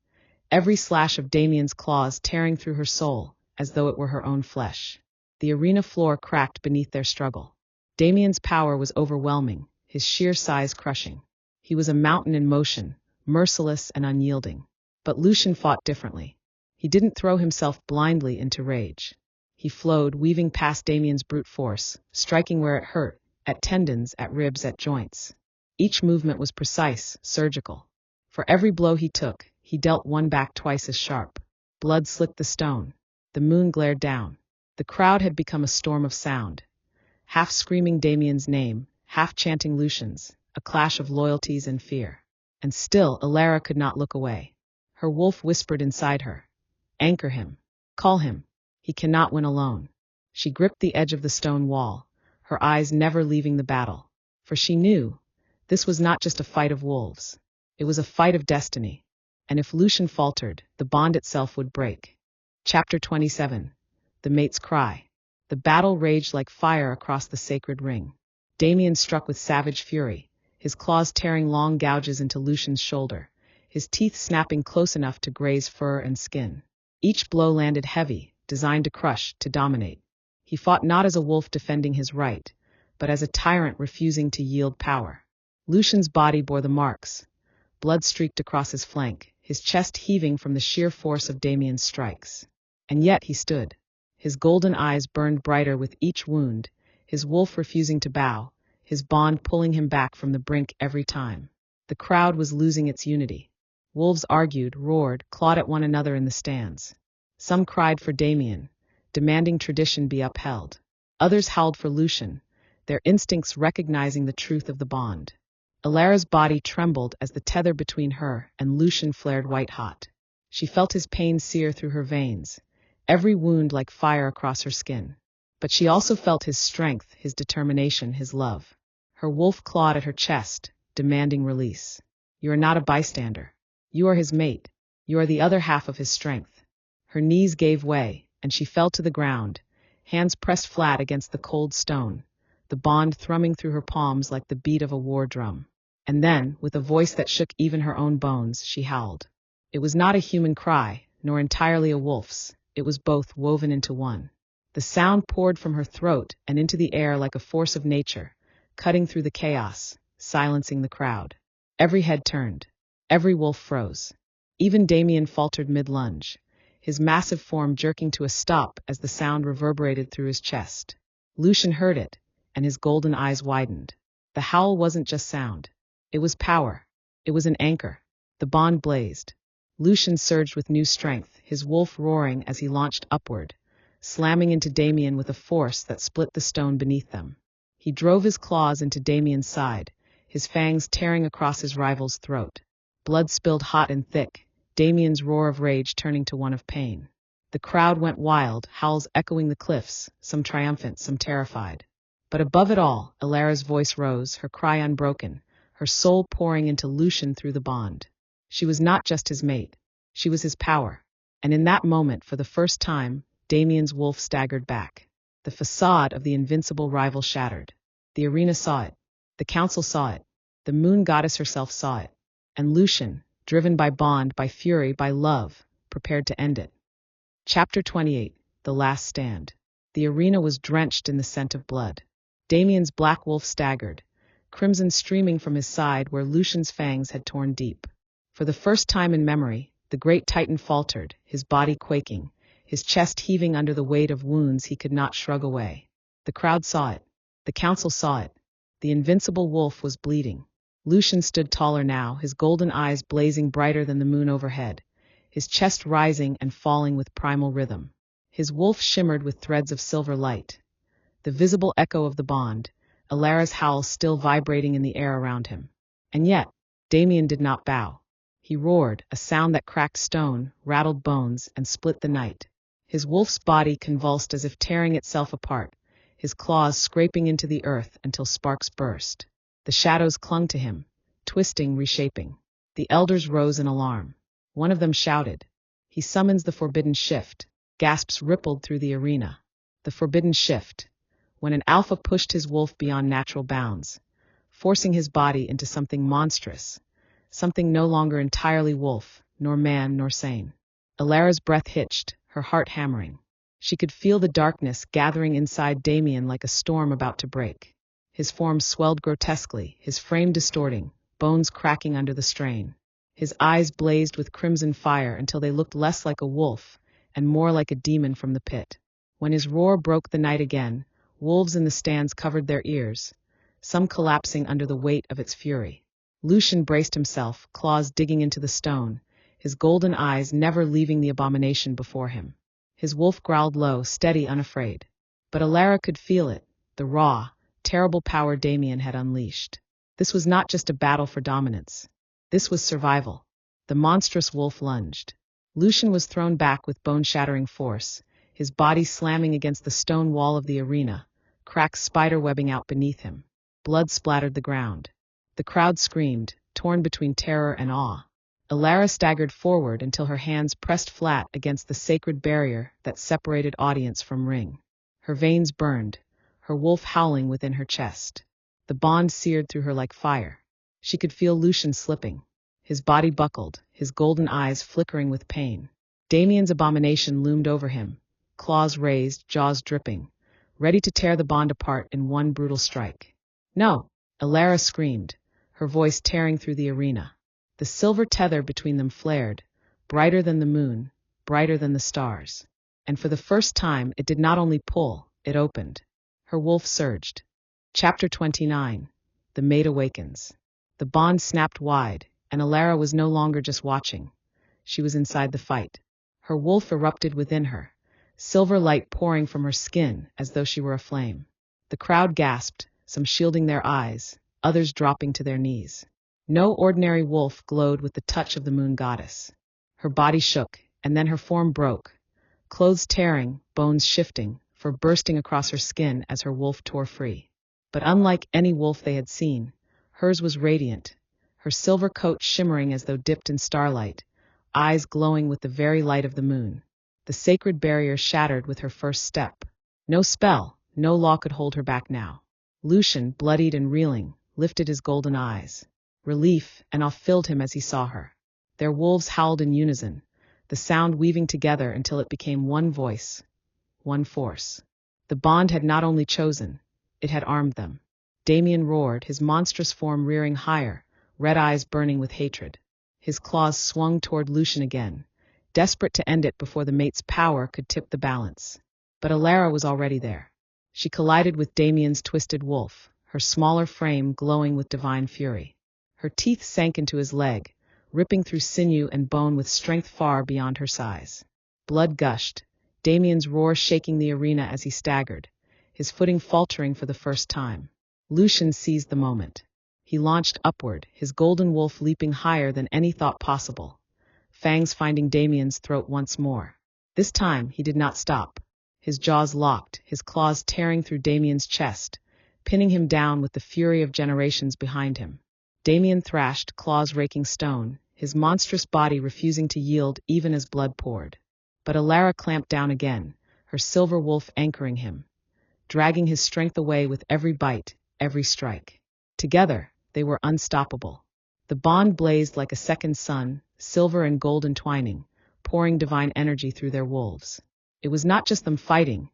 every slash of Damian's claws tearing through her soul, as though it were her own flesh. The arena floor cracked beneath their struggle. Damian's power was overwhelming, his sheer size crushing. He was a mountain in motion, merciless and unyielding. But Lucian fought differently. He didn't throw himself blindly into rage. He flowed, weaving past Damian's brute force, striking where it hurt, at tendons, at ribs, at joints. Each movement was precise, surgical. For every blow he took, he dealt one back twice as sharp. Blood slicked the stone. The moon glared down. The crowd had become a storm of sound, half screaming Damian's name, half chanting Lucian's, a clash of loyalties and fear. And still, Elara could not look away. Her wolf whispered inside her, "Anchor him. Call him. He cannot win alone." She gripped the edge of the stone wall, her eyes never leaving the battle. For she knew, this was not just a fight of wolves. It was a fight of destiny. And if Lucian faltered, the bond itself would break. Chapter 27. The Mate's Cry. The battle raged like fire across the sacred ring. Damian struck with savage fury, his claws tearing long gouges into Lucian's shoulder, his teeth snapping close enough to graze fur and skin. Each blow landed heavy, designed to crush, to dominate. He fought not as a wolf defending his right, but as a tyrant refusing to yield power. Lucian's body bore the marks. Blood streaked across his flank, his chest heaving from the sheer force of Damian's strikes. And yet he stood. His golden eyes burned brighter with each wound, his wolf refusing to bow, his bond pulling him back from the brink every time. The crowd was losing its unity. Wolves argued, roared, clawed at one another in the stands. Some cried for Damian, demanding tradition be upheld. Others howled for Lucian, their instincts recognizing the truth of the bond. Elara's body trembled as the tether between her and Lucian flared white-hot. She felt his pain sear through her veins, every wound like fire across her skin. But she also felt his strength, his determination, his love. Her wolf clawed at her chest, demanding release. You are not a bystander. You are his mate. You are the other half of his strength. Her knees gave way, and she fell to the ground, hands pressed flat against the cold stone, the bond thrumming through her palms like the beat of a war drum. And then, with a voice that shook even her own bones, she howled. It was not a human cry, nor entirely a wolf's. It was both woven into one. The sound poured from her throat and into the air like a force of nature, cutting through the chaos, silencing the crowd. Every head turned. Every wolf froze. Even Damian faltered mid-lunge, his massive form jerking to a stop as the sound reverberated through his chest. Lucian heard it, and his golden eyes widened. The howl wasn't just sound. It was power. It was an anchor. The bond blazed. Lucian surged with new strength, his wolf roaring as he launched upward, slamming into Damian with a force that split the stone beneath them. He drove his claws into Damian's side, his fangs tearing across his rival's throat. Blood spilled hot and thick, Damian's roar of rage turning to one of pain. The crowd went wild, howls echoing the cliffs, some triumphant, some terrified. But above it all, Elara's voice rose, her cry unbroken, her soul pouring into Lucian through the bond. She was not just his mate. She was his power. And in that moment, for the first time, Damian's wolf staggered back. The facade of the invincible rival shattered. The arena saw it. The council saw it. The moon goddess herself saw it. And Lucian, driven by bond, by fury, by love, prepared to end it. Chapter 28, The Last Stand. The arena was drenched in the scent of blood. Damian's black wolf staggered, crimson streaming from his side where Lucian's fangs had torn deep. For the first time in memory, the great titan faltered, his body quaking, his chest heaving under the weight of wounds he could not shrug away. The crowd saw it. The council saw it. The invincible wolf was bleeding. Lucian stood taller now, his golden eyes blazing brighter than the moon overhead, his chest rising and falling with primal rhythm. His wolf shimmered with threads of silver light. The visible echo of the bond, Elara's howl still vibrating in the air around him. And yet, Damian did not bow. He roared, a sound that cracked stone, rattled bones, and split the night. His wolf's body convulsed as if tearing itself apart, his claws scraping into the earth until sparks burst. The shadows clung to him, twisting, reshaping. The elders rose in alarm. One of them shouted. He summons the forbidden shift. Gasps rippled through the arena. The forbidden shift. When an alpha pushed his wolf beyond natural bounds, forcing his body into something monstrous, something no longer entirely wolf, nor man, nor sane. Elara's breath hitched, her heart hammering. She could feel the darkness gathering inside Damian like a storm about to break. His form swelled grotesquely, his frame distorting, bones cracking under the strain. His eyes blazed with crimson fire until they looked less like a wolf and more like a demon from the pit. When his roar broke the night again, wolves in the stands covered their ears, some collapsing under the weight of its fury. Lucian braced himself, claws digging into the stone, his golden eyes never leaving the abomination before him. His wolf growled low, steady, unafraid. But Elara could feel it, the raw, terrible power Damian had unleashed. This was not just a battle for dominance. This was survival. The monstrous wolf lunged. Lucian was thrown back with bone-shattering force, his body slamming against the stone wall of the arena, cracks spider-webbing out beneath him. Blood splattered the ground. The crowd screamed, torn between terror and awe. Elara staggered forward until her hands pressed flat against the sacred barrier that separated audience from ring. Her veins burned, her wolf howling within her chest. The bond seared through her like fire. She could feel Lucian slipping. His body buckled, his golden eyes flickering with pain. Damian's abomination loomed over him, claws raised, jaws dripping, ready to tear the bond apart in one brutal strike. No, Elara screamed, her voice tearing through the arena. The silver tether between them flared, brighter than the moon, brighter than the stars. And for the first time, it did not only pull, it opened. Her wolf surged. Chapter 29. The Mate Awakens. The bond snapped wide, and Elara was no longer just watching. She was inside the fight. Her wolf erupted within her, silver light pouring from her skin as though she were aflame. The crowd gasped, some shielding their eyes, others dropping to their knees. No ordinary wolf glowed with the touch of the moon goddess. Her body shook, and then her form broke, clothes tearing, bones shifting, fur bursting across her skin as her wolf tore free. But unlike any wolf they had seen, hers was radiant, her silver coat shimmering as though dipped in starlight, eyes glowing with the very light of the moon. The sacred barrier shattered with her first step. No spell, no law could hold her back now. Lucian, bloodied and reeling, lifted his golden eyes. Relief and awe filled him as he saw her. Their wolves howled in unison, the sound weaving together until it became one voice, one force. The bond had not only chosen, it had armed them. Damian roared, his monstrous form rearing higher, red eyes burning with hatred. His claws swung toward Lucian again, desperate to end it before the mate's power could tip the balance. But Elara was already there. She collided with Damian's twisted wolf, her smaller frame glowing with divine fury. Her teeth sank into his leg, ripping through sinew and bone with strength far beyond her size. Blood gushed, Damian's roar shaking the arena as he staggered, his footing faltering for the first time. Lucian seized the moment. He launched upward, his golden wolf leaping higher than any thought possible, fangs finding Damian's throat once more. This time he did not stop. His jaws locked, his claws tearing through Damian's chest, pinning him down with the fury of generations behind him. Damian thrashed, claws raking stone, his monstrous body refusing to yield even as blood poured. But Elara clamped down again, her silver wolf anchoring him, dragging his strength away with every bite, every strike. Together, they were unstoppable. The bond blazed like a second sun, silver and gold entwining, pouring divine energy through their wolves. It was not just them fighting,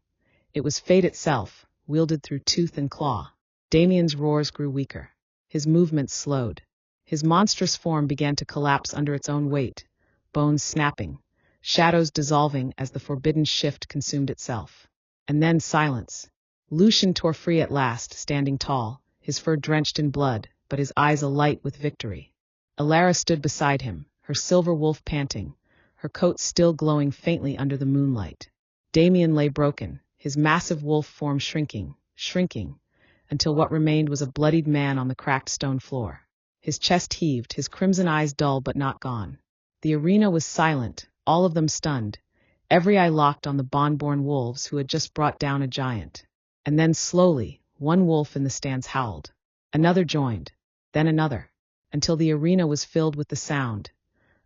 it was fate itself, wielded through tooth and claw. Damian's roars grew weaker. His movements slowed. His monstrous form began to collapse under its own weight, bones snapping, shadows dissolving as the forbidden shift consumed itself. And then silence. Lucian tore free at last, standing tall, his fur drenched in blood, but his eyes alight with victory. Elara stood beside him, her silver wolf panting, her coat still glowing faintly under the moonlight. Damian lay broken, his massive wolf form shrinking, until what remained was a bloodied man on the cracked stone floor. His chest heaved, his crimson eyes dull but not gone. The arena was silent, all of them stunned, every eye locked on the bond-born wolves who had just brought down a giant. And then slowly, one wolf in the stands howled. Another joined, then another, until the arena was filled with the sound,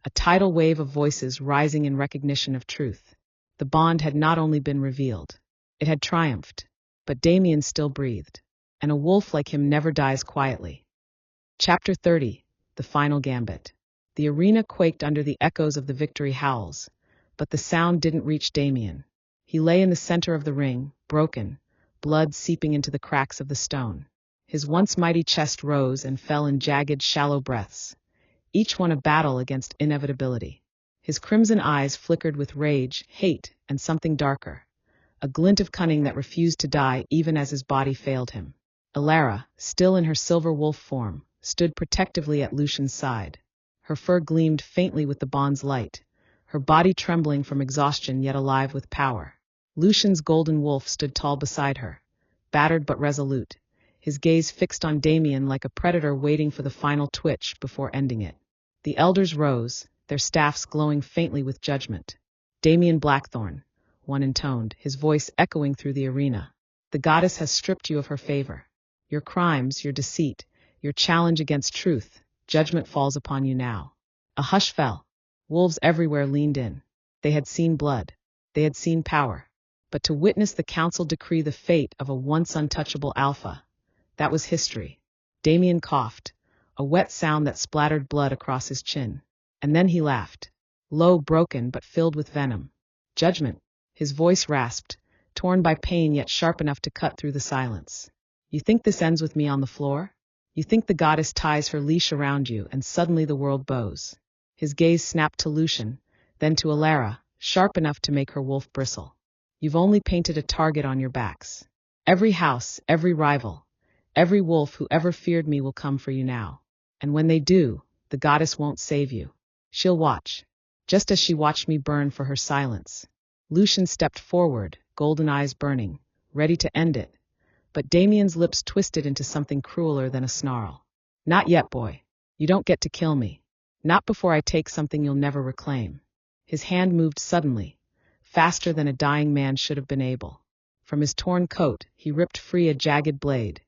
a tidal wave of voices rising in recognition of truth. The bond had not only been revealed, it had triumphed, but Damian still breathed, and a wolf like him never dies quietly. Chapter 30. The Final Gambit. The arena quaked under the echoes of the victory howls, but the sound didn't reach Damian. He lay in the center of the ring, broken, blood seeping into the cracks of the stone. His once mighty chest rose and fell in jagged, shallow breaths, each one a battle against inevitability. His crimson eyes flickered with rage, hate, and something darker, a glint of cunning that refused to die even as his body failed him. Elara, still in her silver wolf form, stood protectively at Lucian's side. Her fur gleamed faintly with the bond's light, her body trembling from exhaustion yet alive with power. Lucian's golden wolf stood tall beside her, battered but resolute, his gaze fixed on Damian like a predator waiting for the final twitch before ending it. The elders rose, their staffs glowing faintly with judgment. Damian Blackthorne, one intoned, his voice echoing through the arena. The goddess has stripped you of her favor. Your crimes, your deceit, your challenge against truth, judgment falls upon you now. A hush fell. Wolves everywhere leaned in. They had seen blood. They had seen power. But to witness the council decree the fate of a once untouchable alpha, that was history. Damian coughed, a wet sound that splattered blood across his chin. And then he laughed, low, broken, but filled with venom. Judgment, his voice rasped, torn by pain yet sharp enough to cut through the silence. You think this ends with me on the floor? You think the goddess ties her leash around you and suddenly the world bows? His gaze snapped to Lucian, then to Elara, sharp enough to make her wolf bristle. You've only painted a target on your backs. Every house, every rival, every wolf who ever feared me will come for you now. And when they do, the goddess won't save you. She'll watch, just as she watched me burn for her silence. Lucian stepped forward, golden eyes burning, ready to end it. But Damian's lips twisted into something crueler than a snarl. Not yet, boy. You don't get to kill me. Not before I take something you'll never reclaim. His hand moved suddenly, faster than a dying man should have been able. From his torn coat, he ripped free a jagged blade,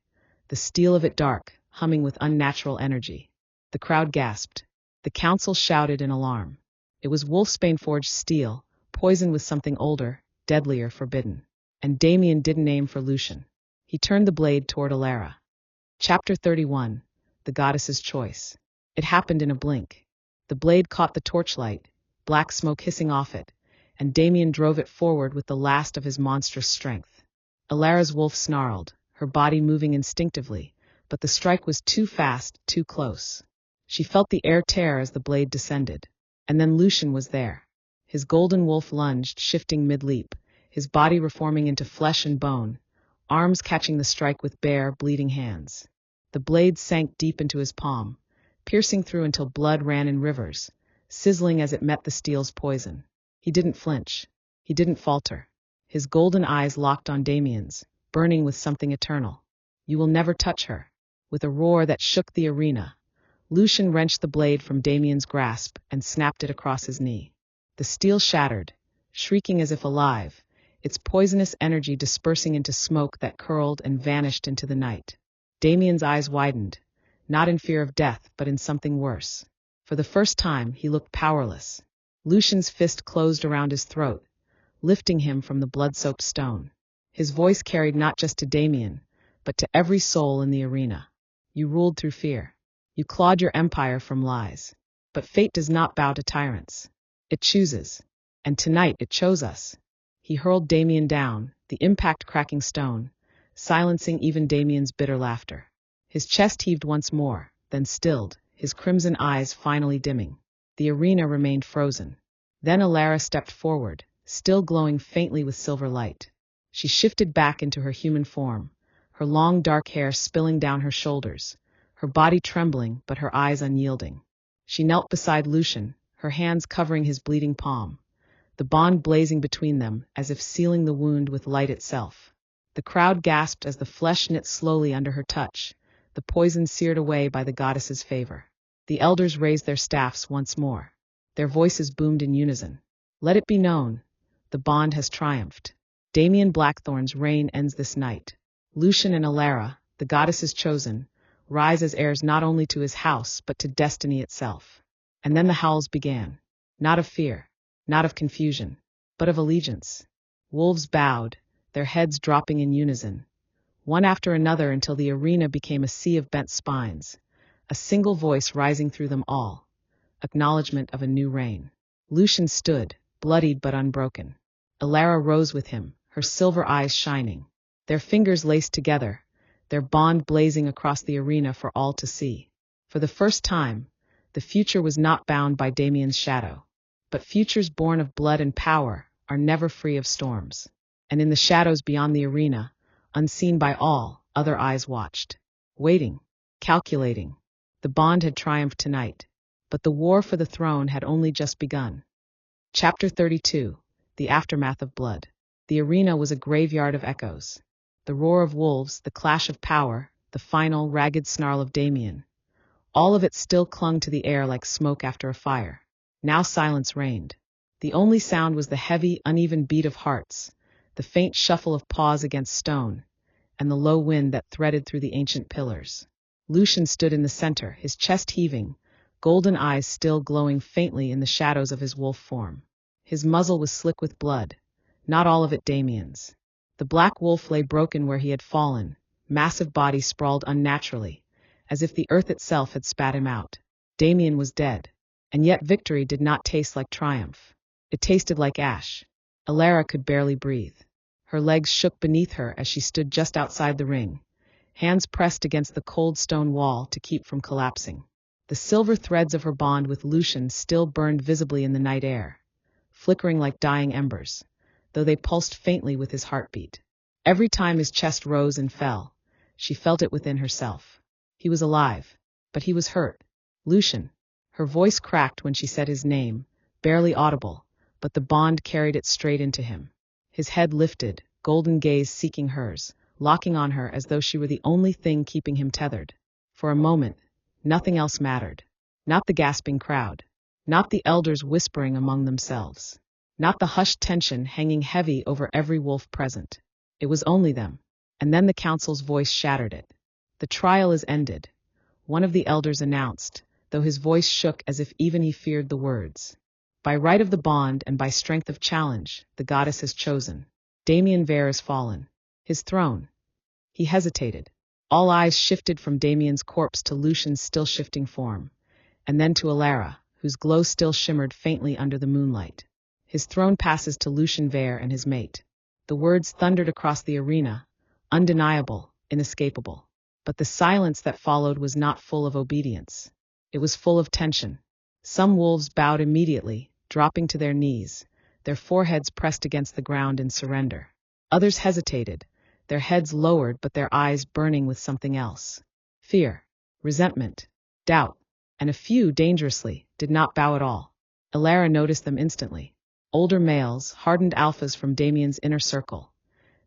the steel of it dark, humming with unnatural energy. The crowd gasped. The council shouted in alarm. It was wolfsbane-forged steel, poisoned with something older, deadlier, forbidden. And Damian didn't aim for Lucian. He turned the blade toward Elara. Chapter 31. The Goddess's Choice. It happened in a blink. The blade caught the torchlight, black smoke hissing off it, and Damian drove it forward with the last of his monstrous strength. Elara's wolf snarled, her body moving instinctively, but the strike was too fast, too close. She felt the air tear as the blade descended. And then Lucian was there. His golden wolf lunged, shifting mid-leap, his body reforming into flesh and bone, arms catching the strike with bare, bleeding hands. The blade sank deep into his palm, piercing through until blood ran in rivers, sizzling as it met the steel's poison. He didn't flinch. He didn't falter. His golden eyes locked on Damian's, burning with something eternal. You will never touch her. With a roar that shook the arena, Lucian wrenched the blade from Damian's grasp and snapped it across his knee. The steel shattered, shrieking as if alive, its poisonous energy dispersing into smoke that curled and vanished into the night. Damian's eyes widened, not in fear of death, but in something worse. For the first time, he looked powerless. Lucian's fist closed around his throat, lifting him from the blood-soaked stone. His voice carried not just to Damian, but to every soul in the arena. You ruled through fear. You clawed your empire from lies. But fate does not bow to tyrants. It chooses. And tonight it chose us. He hurled Damian down, the impact cracking stone, silencing even Damian's bitter laughter. His chest heaved once more, then stilled, his crimson eyes finally dimming. The arena remained frozen. Then Elara stepped forward, still glowing faintly with silver light. She shifted back into her human form, her long dark hair spilling down her shoulders, her body trembling but her eyes unyielding. She knelt beside Lucian, her hands covering his bleeding palm, the bond blazing between them as if sealing the wound with light itself. The crowd gasped as the flesh knit slowly under her touch, the poison seared away by the goddess's favor. The elders raised their staffs once more. Their voices boomed in unison. Let it be known, the bond has triumphed. Damian Blackthorne's reign ends this night. Lucian and Elara, the goddess's chosen, rise as heirs not only to his house but to destiny itself. And then the howls began. Not of fear, not of confusion, but of allegiance. Wolves bowed, their heads dropping in unison, one after another until the arena became a sea of bent spines, a single voice rising through them all, acknowledgement of a new reign. Lucian stood, bloodied but unbroken. Elara rose with him, her silver eyes shining. Their fingers laced together, their bond blazing across the arena for all to see. For the first time, the future was not bound by Damian's shadow. But futures born of blood and power are never free of storms. And in the shadows beyond the arena, unseen by all, other eyes watched. Waiting, calculating. The bond had triumphed tonight, but the war for the throne had only just begun. Chapter 32. The Aftermath of Blood. The arena was a graveyard of echoes. The roar of wolves, the clash of power, the final, ragged snarl of Damian. All of it still clung to the air like smoke after a fire. Now silence reigned. The only sound was the heavy, uneven beat of hearts, the faint shuffle of paws against stone, and the low wind that threaded through the ancient pillars. Lucian stood in the center, his chest heaving, golden eyes still glowing faintly in the shadows of his wolf form. His muzzle was slick with blood, not all of it Damian's. The black wolf lay broken where he had fallen, massive body sprawled unnaturally, as if the earth itself had spat him out. Damian was dead, and yet victory did not taste like triumph. It tasted like ash. Elara could barely breathe. Her legs shook beneath her as she stood just outside the ring, hands pressed against the cold stone wall to keep from collapsing. The silver threads of her bond with Lucian still burned visibly in the night air, flickering like dying embers, though they pulsed faintly with his heartbeat. Every time his chest rose and fell, she felt it within herself. He was alive, but he was hurt. Lucian. Her voice cracked when she said his name, barely audible, but the bond carried it straight into him. His head lifted, golden gaze seeking hers, locking on her as though she were the only thing keeping him tethered. For a moment, nothing else mattered. Not the gasping crowd. Not the elders whispering among themselves. Not the hushed tension hanging heavy over every wolf present. It was only them. And then the council's voice shattered it. The trial is ended, one of the elders announced, though his voice shook as if even he feared the words. By right of the bond and by strength of challenge, the goddess has chosen. Damian Blackthorne is fallen. His throne. He hesitated. All eyes shifted from Damian's corpse to Lucian's still shifting form, and then to Elara, whose glow still shimmered faintly under the moonlight. His throne passes to Lucian Blackthorne and his mate. The words thundered across the arena, undeniable, inescapable. But the silence that followed was not full of obedience. It was full of tension. Some wolves bowed immediately, dropping to their knees, their foreheads pressed against the ground in surrender. Others hesitated, their heads lowered but their eyes burning with something else. Fear, resentment, doubt, and a few, dangerously, did not bow at all. Elara noticed them instantly. Older males, hardened alphas from Damian's inner circle,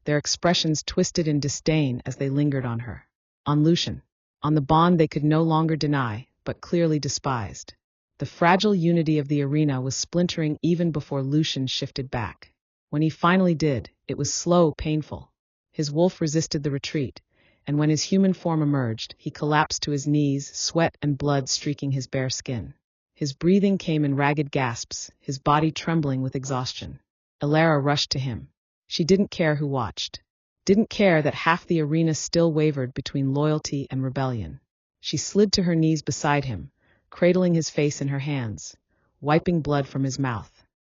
their expressions twisted in disdain as they lingered on her. On Lucian. On the bond they could no longer deny, but clearly despised. The fragile unity of the arena was splintering even before Lucian shifted back. When he finally did, it was slow, painful. His wolf resisted the retreat, and when his human form emerged, he collapsed to his knees, sweat and blood streaking his bare skin. His breathing came in ragged gasps, his body trembling with exhaustion. Elara rushed to him. She didn't care who watched. Didn't care that half the arena still wavered between loyalty and rebellion. She slid to her knees beside him, cradling his face in her hands, wiping blood from his mouth.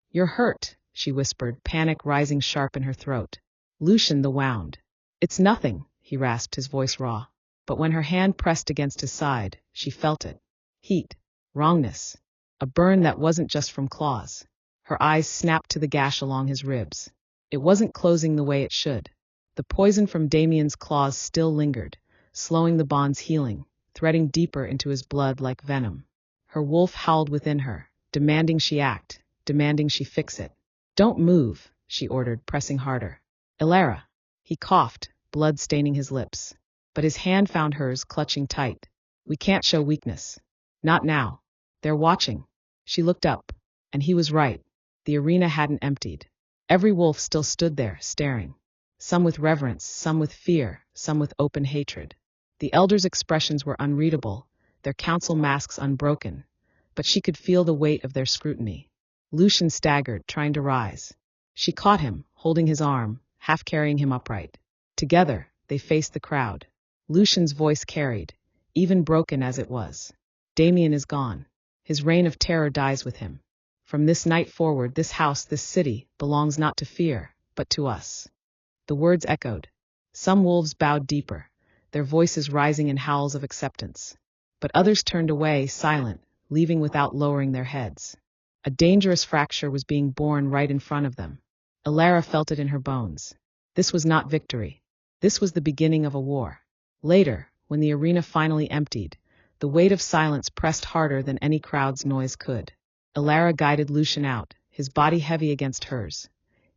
"You're hurt," she whispered, panic rising sharp in her throat. Lucian the wound. "It's nothing," he rasped, his voice raw. But when her hand pressed against his side, she felt it. Heat. Wrongness. A burn that wasn't just from claws. Her eyes snapped to the gash along his ribs. It wasn't closing the way it should. The poison from Damian's claws still lingered, slowing the bond's healing, threading deeper into his blood like venom. Her wolf howled within her, demanding she act, demanding she fix it. "Don't move," she ordered, pressing harder. "Elara." He coughed, blood staining his lips. But his hand found hers, clutching tight. "We can't show weakness. Not now. They're watching." She looked up, and he was right. The arena hadn't emptied. Every wolf still stood there, staring. Some with reverence, some with fear, some with open hatred. The elders' expressions were unreadable, their council masks unbroken, but she could feel the weight of their scrutiny. Lucian staggered, trying to rise. She caught him, holding his arm, half carrying him upright. Together, they faced the crowd. Lucian's voice carried, even broken as it was. "Damian is gone. His reign of terror dies with him. From this night forward, this house, this city, belongs not to fear, but to us." The words echoed. Some wolves bowed deeper, their voices rising in howls of acceptance. But others turned away, silent, leaving without lowering their heads. A dangerous fracture was being born right in front of them. Elara felt it in her bones. This was not victory. This was the beginning of a war. Later, when the arena finally emptied, the weight of silence pressed harder than any crowd's noise could. Elara guided Lucian out, his body heavy against hers.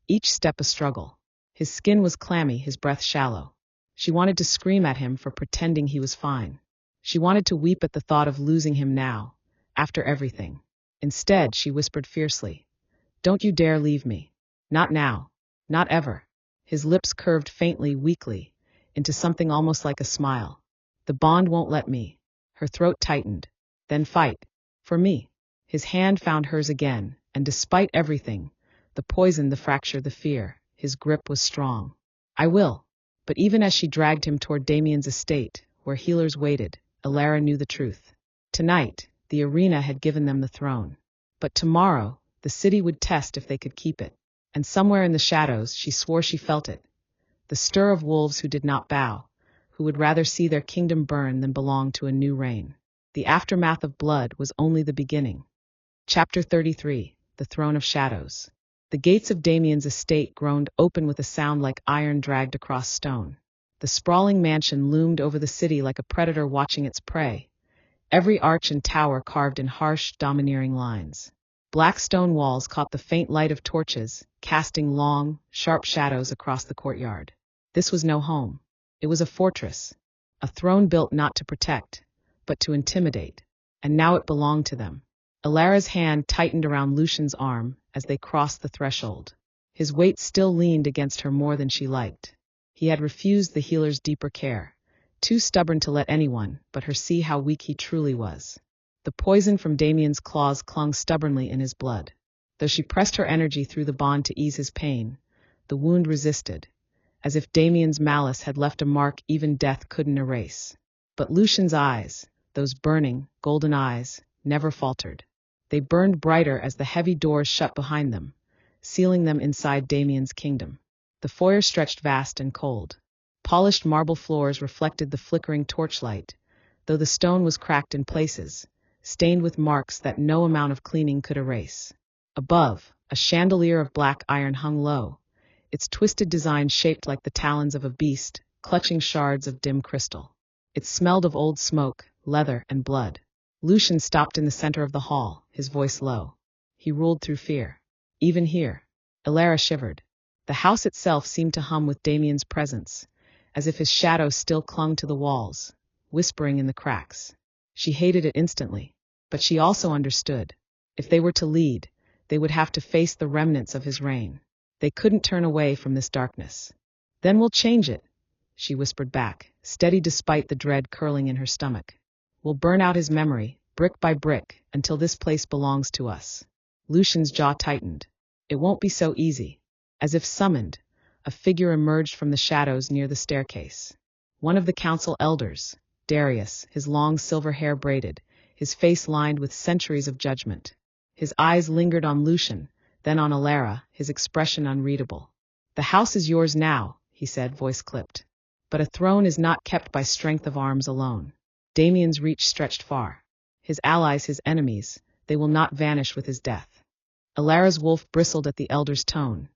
Each step a struggle. His skin was clammy, his breath shallow. She wanted to scream at him for pretending he was fine. She wanted to weep at the thought of losing him now, after everything. Instead, she whispered fiercely, "Don't you dare leave me. Not now. Not ever." His lips curved faintly, weakly, into something almost like a smile. "The bond won't let me." Her throat tightened. "Then fight. For me." His hand found hers again, and despite everything, the poison, the fracture, the fear, his grip was strong. "I will." But even as she dragged him toward Damian's estate, where healers waited, Elara knew the truth. Tonight, the arena had given them the throne. But tomorrow, the city would test if they could keep it. And somewhere in the shadows, she swore she felt it. The stir of wolves who did not bow, who would rather see their kingdom burn than belong to a new reign. The aftermath of blood was only the beginning. Chapter 33, The Throne of Shadows. The gates of Damian's estate groaned open with a sound like iron dragged across stone. The sprawling mansion loomed over the city like a predator watching its prey, every arch and tower carved in harsh, domineering lines. Black stone walls caught the faint light of torches, casting long, sharp shadows across the courtyard. This was no home. It was a fortress, a throne built not to protect, but to intimidate. And now it belonged to them. Elara's hand tightened around Lucian's arm as they crossed the threshold. His weight still leaned against her more than she liked. He had refused the healer's deeper care, too stubborn to let anyone but her see how weak he truly was. The poison from Damian's claws clung stubbornly in his blood. Though she pressed her energy through the bond to ease his pain, the wound resisted, as if Damian's malice had left a mark even death couldn't erase. But Lucian's eyes, those burning, golden eyes, never faltered. They burned brighter as the heavy doors shut behind them, sealing them inside Damian's kingdom. The foyer stretched vast and cold. Polished marble floors reflected the flickering torchlight, though the stone was cracked in places, stained with marks that no amount of cleaning could erase. Above, a chandelier of black iron hung low, its twisted design shaped like the talons of a beast, clutching shards of dim crystal. It smelled of old smoke, leather, and blood. Lucian stopped in the center of the hall, his voice low. He ruled through fear. Even here. Elara shivered. The house itself seemed to hum with Damian's presence, as if his shadow still clung to the walls, whispering in the cracks. She hated it instantly, but she also understood. If they were to lead, they would have to face the remnants of his reign. They couldn't turn away from this darkness. Then we'll change it, she whispered back, steady despite the dread curling in her stomach. We'll burn out his memory, brick by brick, until this place belongs to us. Lucian's jaw tightened. It won't be so easy. As if summoned, a figure emerged from the shadows near the staircase. One of the council elders, Darius, his long silver hair braided, his face lined with centuries of judgment. His eyes lingered on Lucian, then on Elara, his expression unreadable. The house is yours now, he said, voice clipped. But a throne is not kept by strength of arms alone. Damian's reach stretched far. His allies, his enemies, they will not vanish with his death. Elara's wolf bristled at the elder's tone,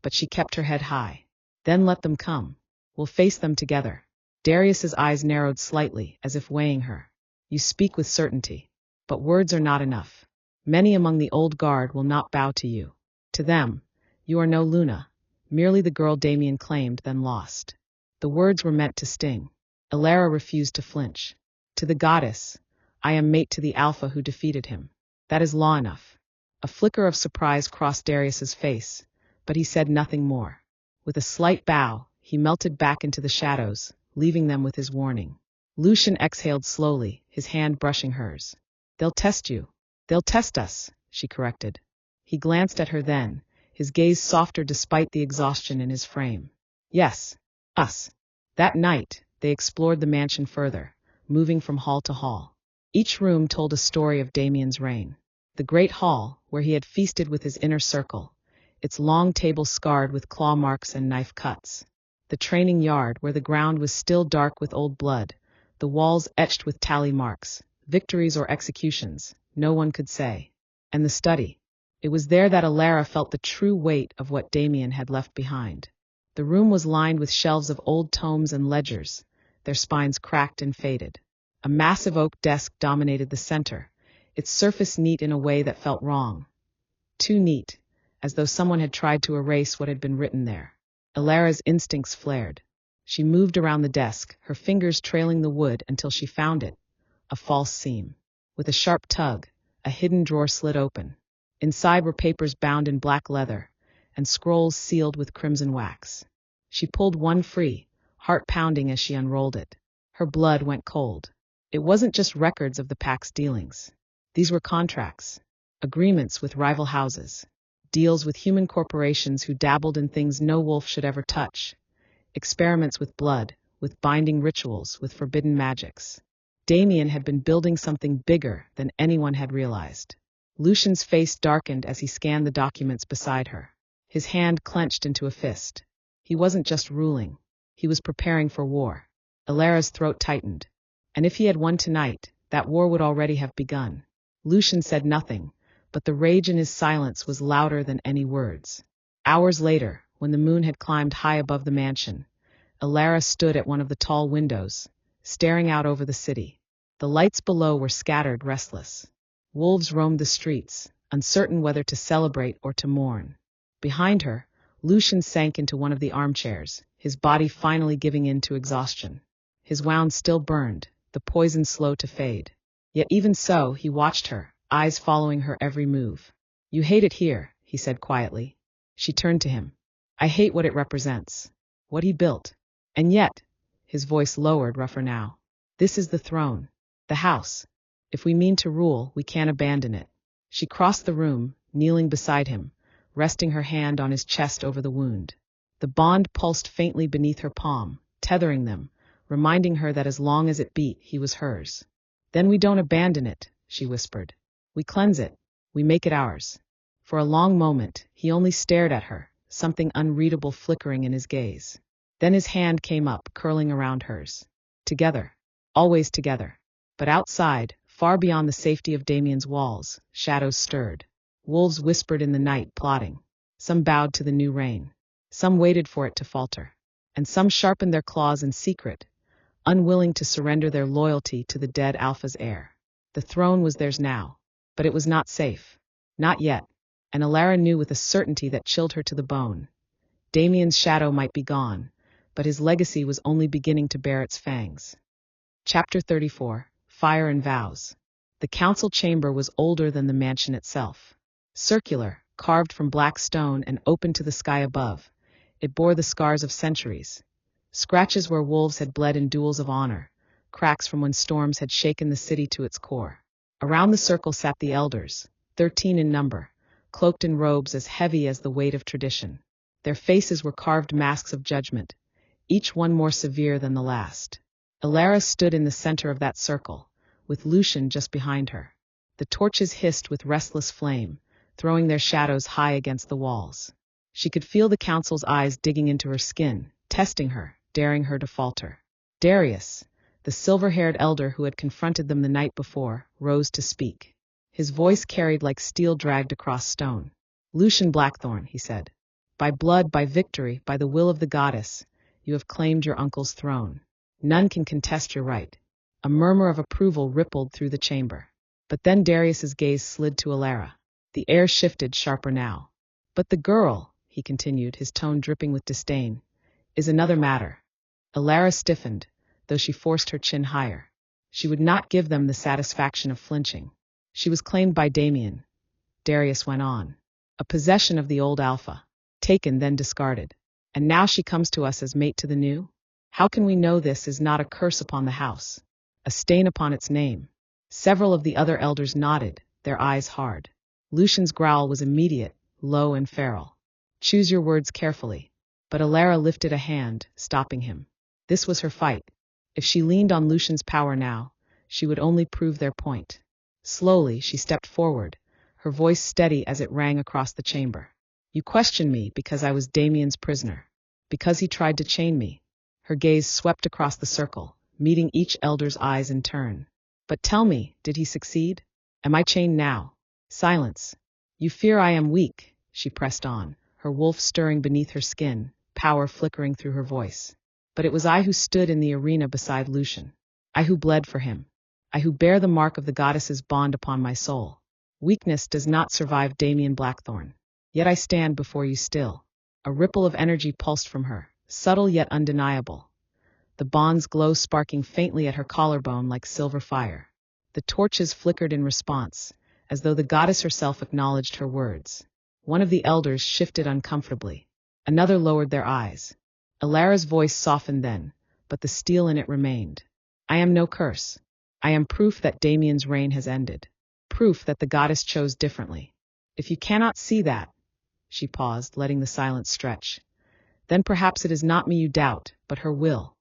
but she kept her head high. Then let them come. We'll face them together. Darius's eyes narrowed slightly, as if weighing her. You speak with certainty, but words are not enough. Many among the old guard will not bow to you. To them, you are no Luna, merely the girl Damian claimed, then lost. The words were meant to sting. Elara refused to flinch. To the goddess, I am mate to the alpha who defeated him. That is law enough. A flicker of surprise crossed Darius's face, but he said nothing more. With a slight bow, he melted back into the shadows, leaving them with his warning. Lucian exhaled slowly, his hand brushing hers. They'll test you. They'll test us, she corrected. He glanced at her then, his gaze softer despite the exhaustion in his frame. Yes, us. That night, they explored the mansion further, moving from hall to hall. Each room told a story of Damian's reign. The great hall, where he had feasted with his inner circle, its long table scarred with claw marks and knife cuts. The training yard, where the ground was still dark with old blood, the walls etched with tally marks, victories or executions, no one could say. And the study. It was there that Elara felt the true weight of what Damian had left behind. The room was lined with shelves of old tomes and ledgers, their spines cracked and faded. A massive oak desk dominated the center, its surface neat in a way that felt wrong. Too neat, as though someone had tried to erase what had been written there. Elara's instincts flared. She moved around the desk, her fingers trailing the wood until she found it, a false seam. With a sharp tug, a hidden drawer slid open. Inside were papers bound in black leather, and scrolls sealed with crimson wax. She pulled one free, heart pounding as she unrolled it. Her blood went cold. It wasn't just records of the pack's dealings. These were contracts, agreements with rival houses, deals with human corporations who dabbled in things no wolf should ever touch, experiments with blood, with binding rituals, with forbidden magics. Damian had been building something bigger than anyone had realized. Lucian's face darkened as he scanned the documents beside her. His hand clenched into a fist. He wasn't just ruling. He was preparing for war. Elara's throat tightened. And if he had won tonight, that war would already have begun. Lucian said nothing, but the rage in his silence was louder than any words. Hours later, when the moon had climbed high above the mansion, Elara stood at one of the tall windows, staring out over the city. The lights below were scattered, restless. Wolves roamed the streets, uncertain whether to celebrate or to mourn. Behind her, Lucian sank into one of the armchairs, his body finally giving in to exhaustion. His wound still burned, the poison slow to fade. Yet even so, he watched her, eyes following her every move. "You hate it here," he said quietly. She turned to him. "I hate what it represents. What he built. And yet," his voice lowered, rougher now, "this is the throne. The house. If we mean to rule, we can't abandon it." She crossed the room, kneeling beside him, resting her hand on his chest over the wound. The bond pulsed faintly beneath her palm, tethering them, reminding her that as long as it beat, he was hers. "Then we don't abandon it," she whispered. "We cleanse it. We make it ours." For a long moment, he only stared at her, something unreadable flickering in his gaze. Then his hand came up, curling around hers. Together. Always together. But outside, far beyond the safety of Damian's walls, shadows stirred. Wolves whispered in the night, plotting. Some bowed to the new reign. Some waited for it to falter. And some sharpened their claws in secret, unwilling to surrender their loyalty to the dead Alpha's heir. The throne was theirs now, but it was not safe. Not yet. And Elara knew with a certainty that chilled her to the bone. Damian's shadow might be gone, but his legacy was only beginning to bear its fangs. Chapter 34. Fire and Vows. The council chamber was older than the mansion itself. Circular, carved from black stone and open to the sky above, it bore the scars of centuries. Scratches where wolves had bled in duels of honor, cracks from when storms had shaken the city to its core. Around the circle sat the elders, 13 in number, cloaked in robes as heavy as the weight of tradition. Their faces were carved masks of judgment, each one more severe than the last. Elara stood in the center of that circle, with Lucian just behind her. The torches hissed with restless flame, throwing their shadows high against the walls. She could feel the council's eyes digging into her skin, testing her, daring her to falter. Darius, the silver-haired elder who had confronted them the night before, rose to speak. His voice carried like steel dragged across stone. "Lucian Blackthorne," he said, "by blood, by victory, by the will of the goddess, you have claimed your uncle's throne. None can contest your right." A murmur of approval rippled through the chamber. But then Darius's gaze slid to Elara. The air shifted, sharper now. "But the girl," he continued, his tone dripping with disdain, "is another matter." Elara stiffened, though she forced her chin higher. She would not give them the satisfaction of flinching. "She was claimed by Damian," Darius went on. "A possession of the old Alpha. Taken, then discarded. And now she comes to us as mate to the new? How can we know this is not a curse upon the house? A stain upon its name?" Several of the other elders nodded, their eyes hard. Lucian's growl was immediate, low and feral. "Choose your words carefully." But Elara lifted a hand, stopping him. This was her fight. If she leaned on Lucian's power now, she would only prove their point. Slowly, she stepped forward, her voice steady as it rang across the chamber. "You question me because I was Damian's prisoner. Because he tried to chain me." Her gaze swept across the circle, meeting each elder's eyes in turn. "But tell me, did he succeed? Am I chained now?" Silence. "You fear I am weak," she pressed on, her wolf stirring beneath her skin, power flickering through her voice. "But it was I who stood in the arena beside Lucian. I who bled for him. I who bear the mark of the goddess's bond upon my soul. Weakness does not survive Damian Blackthorne. Yet I stand before you still." A ripple of energy pulsed from her, subtle yet undeniable. The bond's glow sparking faintly at her collarbone like silver fire. The torches flickered in response, as though the goddess herself acknowledged her words. One of the elders shifted uncomfortably. Another lowered their eyes. Elara's voice softened then, but the steel in it remained. "I am no curse. I am proof that Damian's reign has ended. Proof that the goddess chose differently. If you cannot see that—" She paused, letting the silence stretch. "Then perhaps it is not me you doubt, but her will."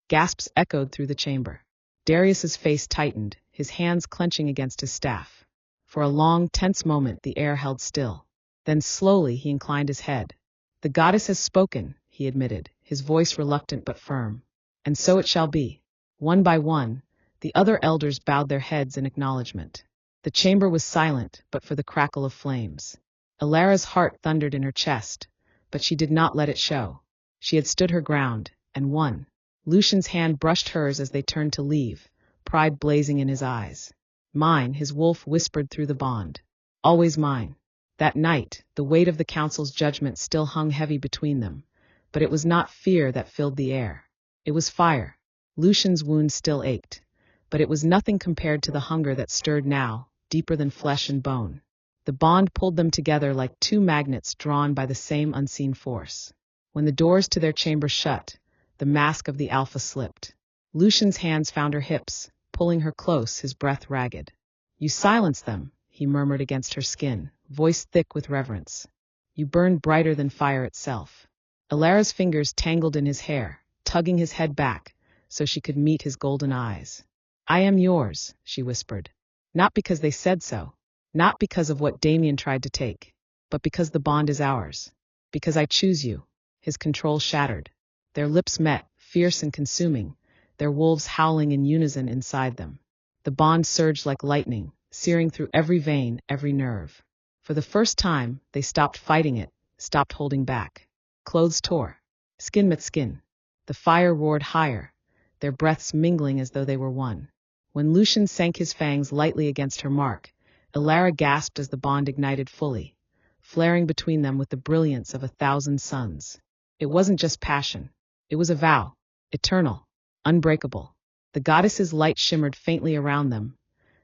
Gasps echoed through the chamber. Darius's face tightened, his hands clenching against his staff. For a long, tense moment the air held still. Then slowly he inclined his head. The goddess has spoken, he admitted, his voice reluctant but firm. And so it shall be. One by one, the other elders bowed their heads in acknowledgement. The chamber was silent but for the crackle of flames. Elara's heart thundered in her chest, but she did not let it show. She had stood her ground, and won. Lucian's hand brushed hers as they turned to leave, pride blazing in his eyes. Mine, his wolf whispered through the bond. Always mine. That night, the weight of the council's judgment still hung heavy between them, but it was not fear that filled the air. It was fire. Lucian's wound still ached, but it was nothing compared to the hunger that stirred now, deeper than flesh and bone. The bond pulled them together like two magnets drawn by the same unseen force. When the doors to their chamber shut, the mask of the alpha slipped. Lucian's hands found her hips, pulling her close, his breath ragged. You silenced them, he murmured against her skin, voice thick with reverence. You burned brighter than fire itself. Elara's fingers tangled in his hair, tugging his head back, so she could meet his golden eyes. I am yours, she whispered. Not because they said so. Not because of what Damian tried to take, but because the bond is ours. Because I choose you. His control shattered. Their lips met, fierce and consuming, their wolves howling in unison inside them. The bond surged like lightning, searing through every vein, every nerve. For the first time, they stopped fighting it, stopped holding back. Clothes tore. Skin met skin. The fire roared higher, their breaths mingling as though they were one. When Lucian sank his fangs lightly against her mark, Elara gasped as the bond ignited fully, flaring between them with the brilliance of 1,000 suns. It wasn't just passion. It was a vow, eternal, unbreakable. The goddess's light shimmered faintly around them,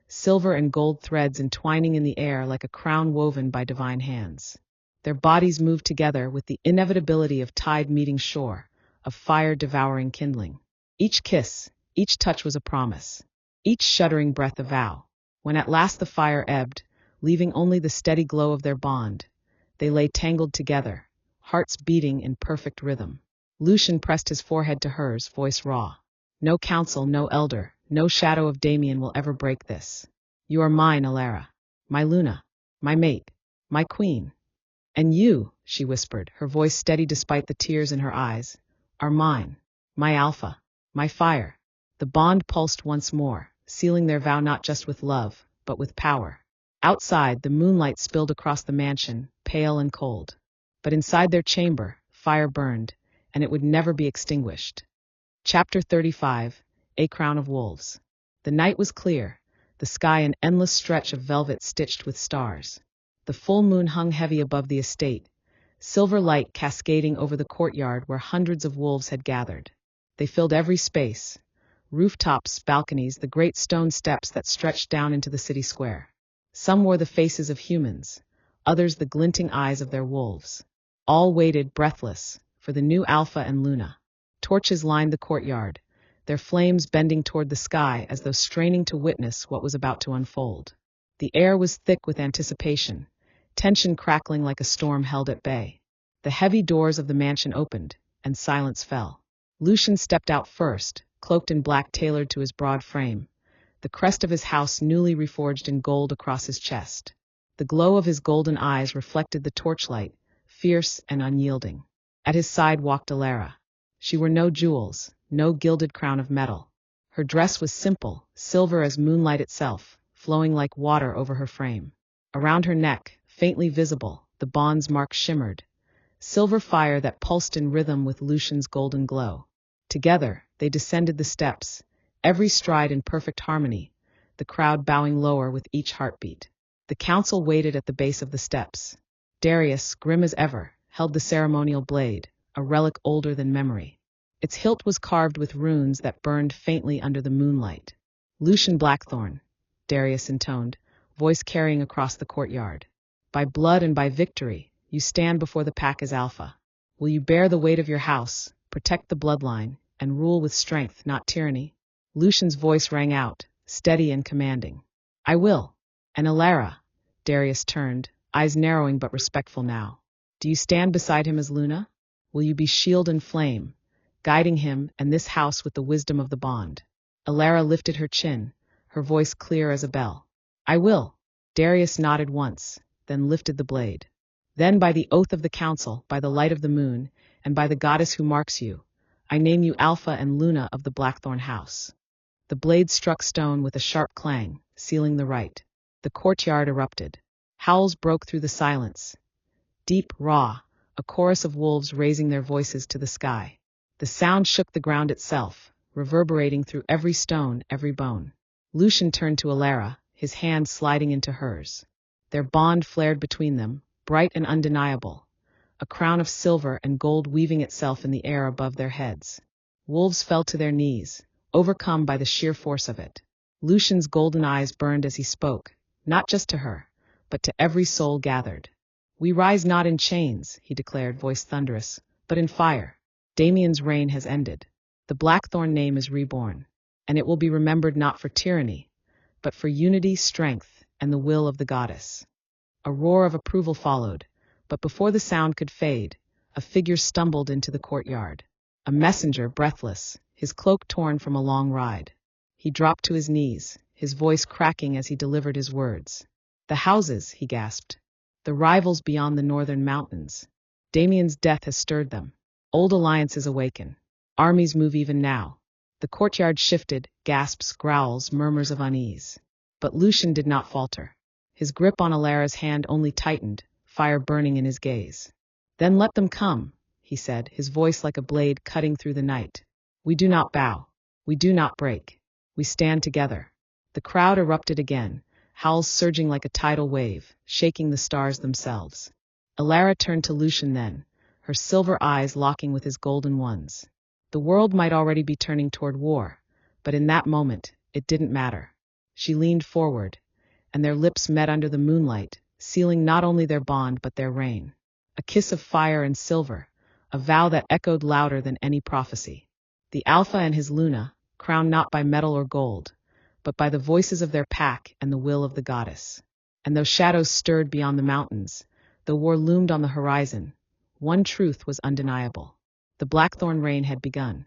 silver and gold threads entwining in the air like a crown woven by divine hands. Their bodies moved together with the inevitability of tide meeting shore, of fire devouring kindling. Each kiss, each touch was a promise, each shuddering breath a vow. When at last the fire ebbed, leaving only the steady glow of their bond, they lay tangled together, hearts beating in perfect rhythm. Lucian pressed his forehead to hers, voice raw. No council, no elder, no shadow of Damian will ever break this. You are mine, Elara. My Luna. My mate. My queen. And you, she whispered, her voice steady despite the tears in her eyes, are mine. My alpha. My fire. The bond pulsed once more, sealing their vow not just with love, but with power. Outside, the moonlight spilled across the mansion, pale and cold. But inside their chamber, fire burned, and it would never be extinguished. Chapter 35, A Crown of Wolves. The night was clear, the sky an endless stretch of velvet stitched with stars. The full moon hung heavy above the estate, silver light cascading over the courtyard where hundreds of wolves had gathered. They filled every space, rooftops, balconies, the great stone steps that stretched down into the city square. Some wore the faces of humans, others the glinting eyes of their wolves. All waited, breathless, for the new Alpha and Luna. Torches lined the courtyard, their flames bending toward the sky as though straining to witness what was about to unfold. The air was thick with anticipation, tension crackling like a storm held at bay. The heavy doors of the mansion opened, and silence fell. Lucian stepped out first, cloaked in black tailored to his broad frame, the crest of his house newly reforged in gold across his chest. The glow of his golden eyes reflected the torchlight, fierce and unyielding. At his side walked Elara. She wore no jewels, no gilded crown of metal. Her dress was simple, silver as moonlight itself, flowing like water over her frame. Around her neck, faintly visible, the bond's mark shimmered, silver fire that pulsed in rhythm with Lucian's golden glow. Together, they descended the steps, every stride in perfect harmony, the crowd bowing lower with each heartbeat. The council waited at the base of the steps. Darius, grim as ever, held the ceremonial blade, a relic older than memory. Its hilt was carved with runes that burned faintly under the moonlight. Lucian Blackthorne, Darius intoned, voice carrying across the courtyard. By blood and by victory, you stand before the pack as Alpha. Will you bear the weight of your house, protect the bloodline, and rule with strength, not tyranny? Lucian's voice rang out, steady and commanding. I will. And Elara, Darius turned, eyes narrowing but respectful now. Do you stand beside him as Luna? Will you be shield and flame, guiding him and this house with the wisdom of the bond? Elara lifted her chin, her voice clear as a bell. I will. Darius nodded once, then lifted the blade. Then by the oath of the council, by the light of the moon, and by the goddess who marks you, I name you Alpha and Luna of the Blackthorne house. The blade struck stone with a sharp clang, sealing the rite. The courtyard erupted. Howls broke through the silence. Deep, raw, a chorus of wolves raising their voices to the sky. The sound shook the ground itself, reverberating through every stone, every bone. Lucian turned to Elara, his hand sliding into hers. Their bond flared between them, bright and undeniable, a crown of silver and gold weaving itself in the air above their heads. Wolves fell to their knees, overcome by the sheer force of it. Lucian's golden eyes burned as he spoke, not just to her, but to every soul gathered. We rise not in chains, he declared, voice thunderous, but in fire. Damian's reign has ended. The Blackthorne name is reborn, and it will be remembered not for tyranny, but for unity, strength, and the will of the goddess. A roar of approval followed, but before the sound could fade, a figure stumbled into the courtyard. A messenger, breathless, his cloak torn from a long ride. He dropped to his knees, his voice cracking as he delivered his words. The houses, he gasped. The rivals beyond the northern mountains. Damian's death has stirred them. Old alliances awaken. Armies move even now. The courtyard shifted, gasps, growls, murmurs of unease. But Lucian did not falter. His grip on Elara's hand only tightened, fire burning in his gaze. Then let them come, he said, his voice like a blade cutting through the night. We do not bow. We do not break. We stand together. The crowd erupted again, howls surging like a tidal wave, shaking the stars themselves. Elara turned to Lucian then, her silver eyes locking with his golden ones. The world might already be turning toward war, but in that moment, it didn't matter. She leaned forward, and their lips met under the moonlight, sealing not only their bond but their reign. A kiss of fire and silver, a vow that echoed louder than any prophecy. The Alpha and his Luna, crowned not by metal or gold, but by the voices of their pack and the will of the goddess. And though shadows stirred beyond the mountains, though war loomed on the horizon, one truth was undeniable. The Blackthorne reign had begun.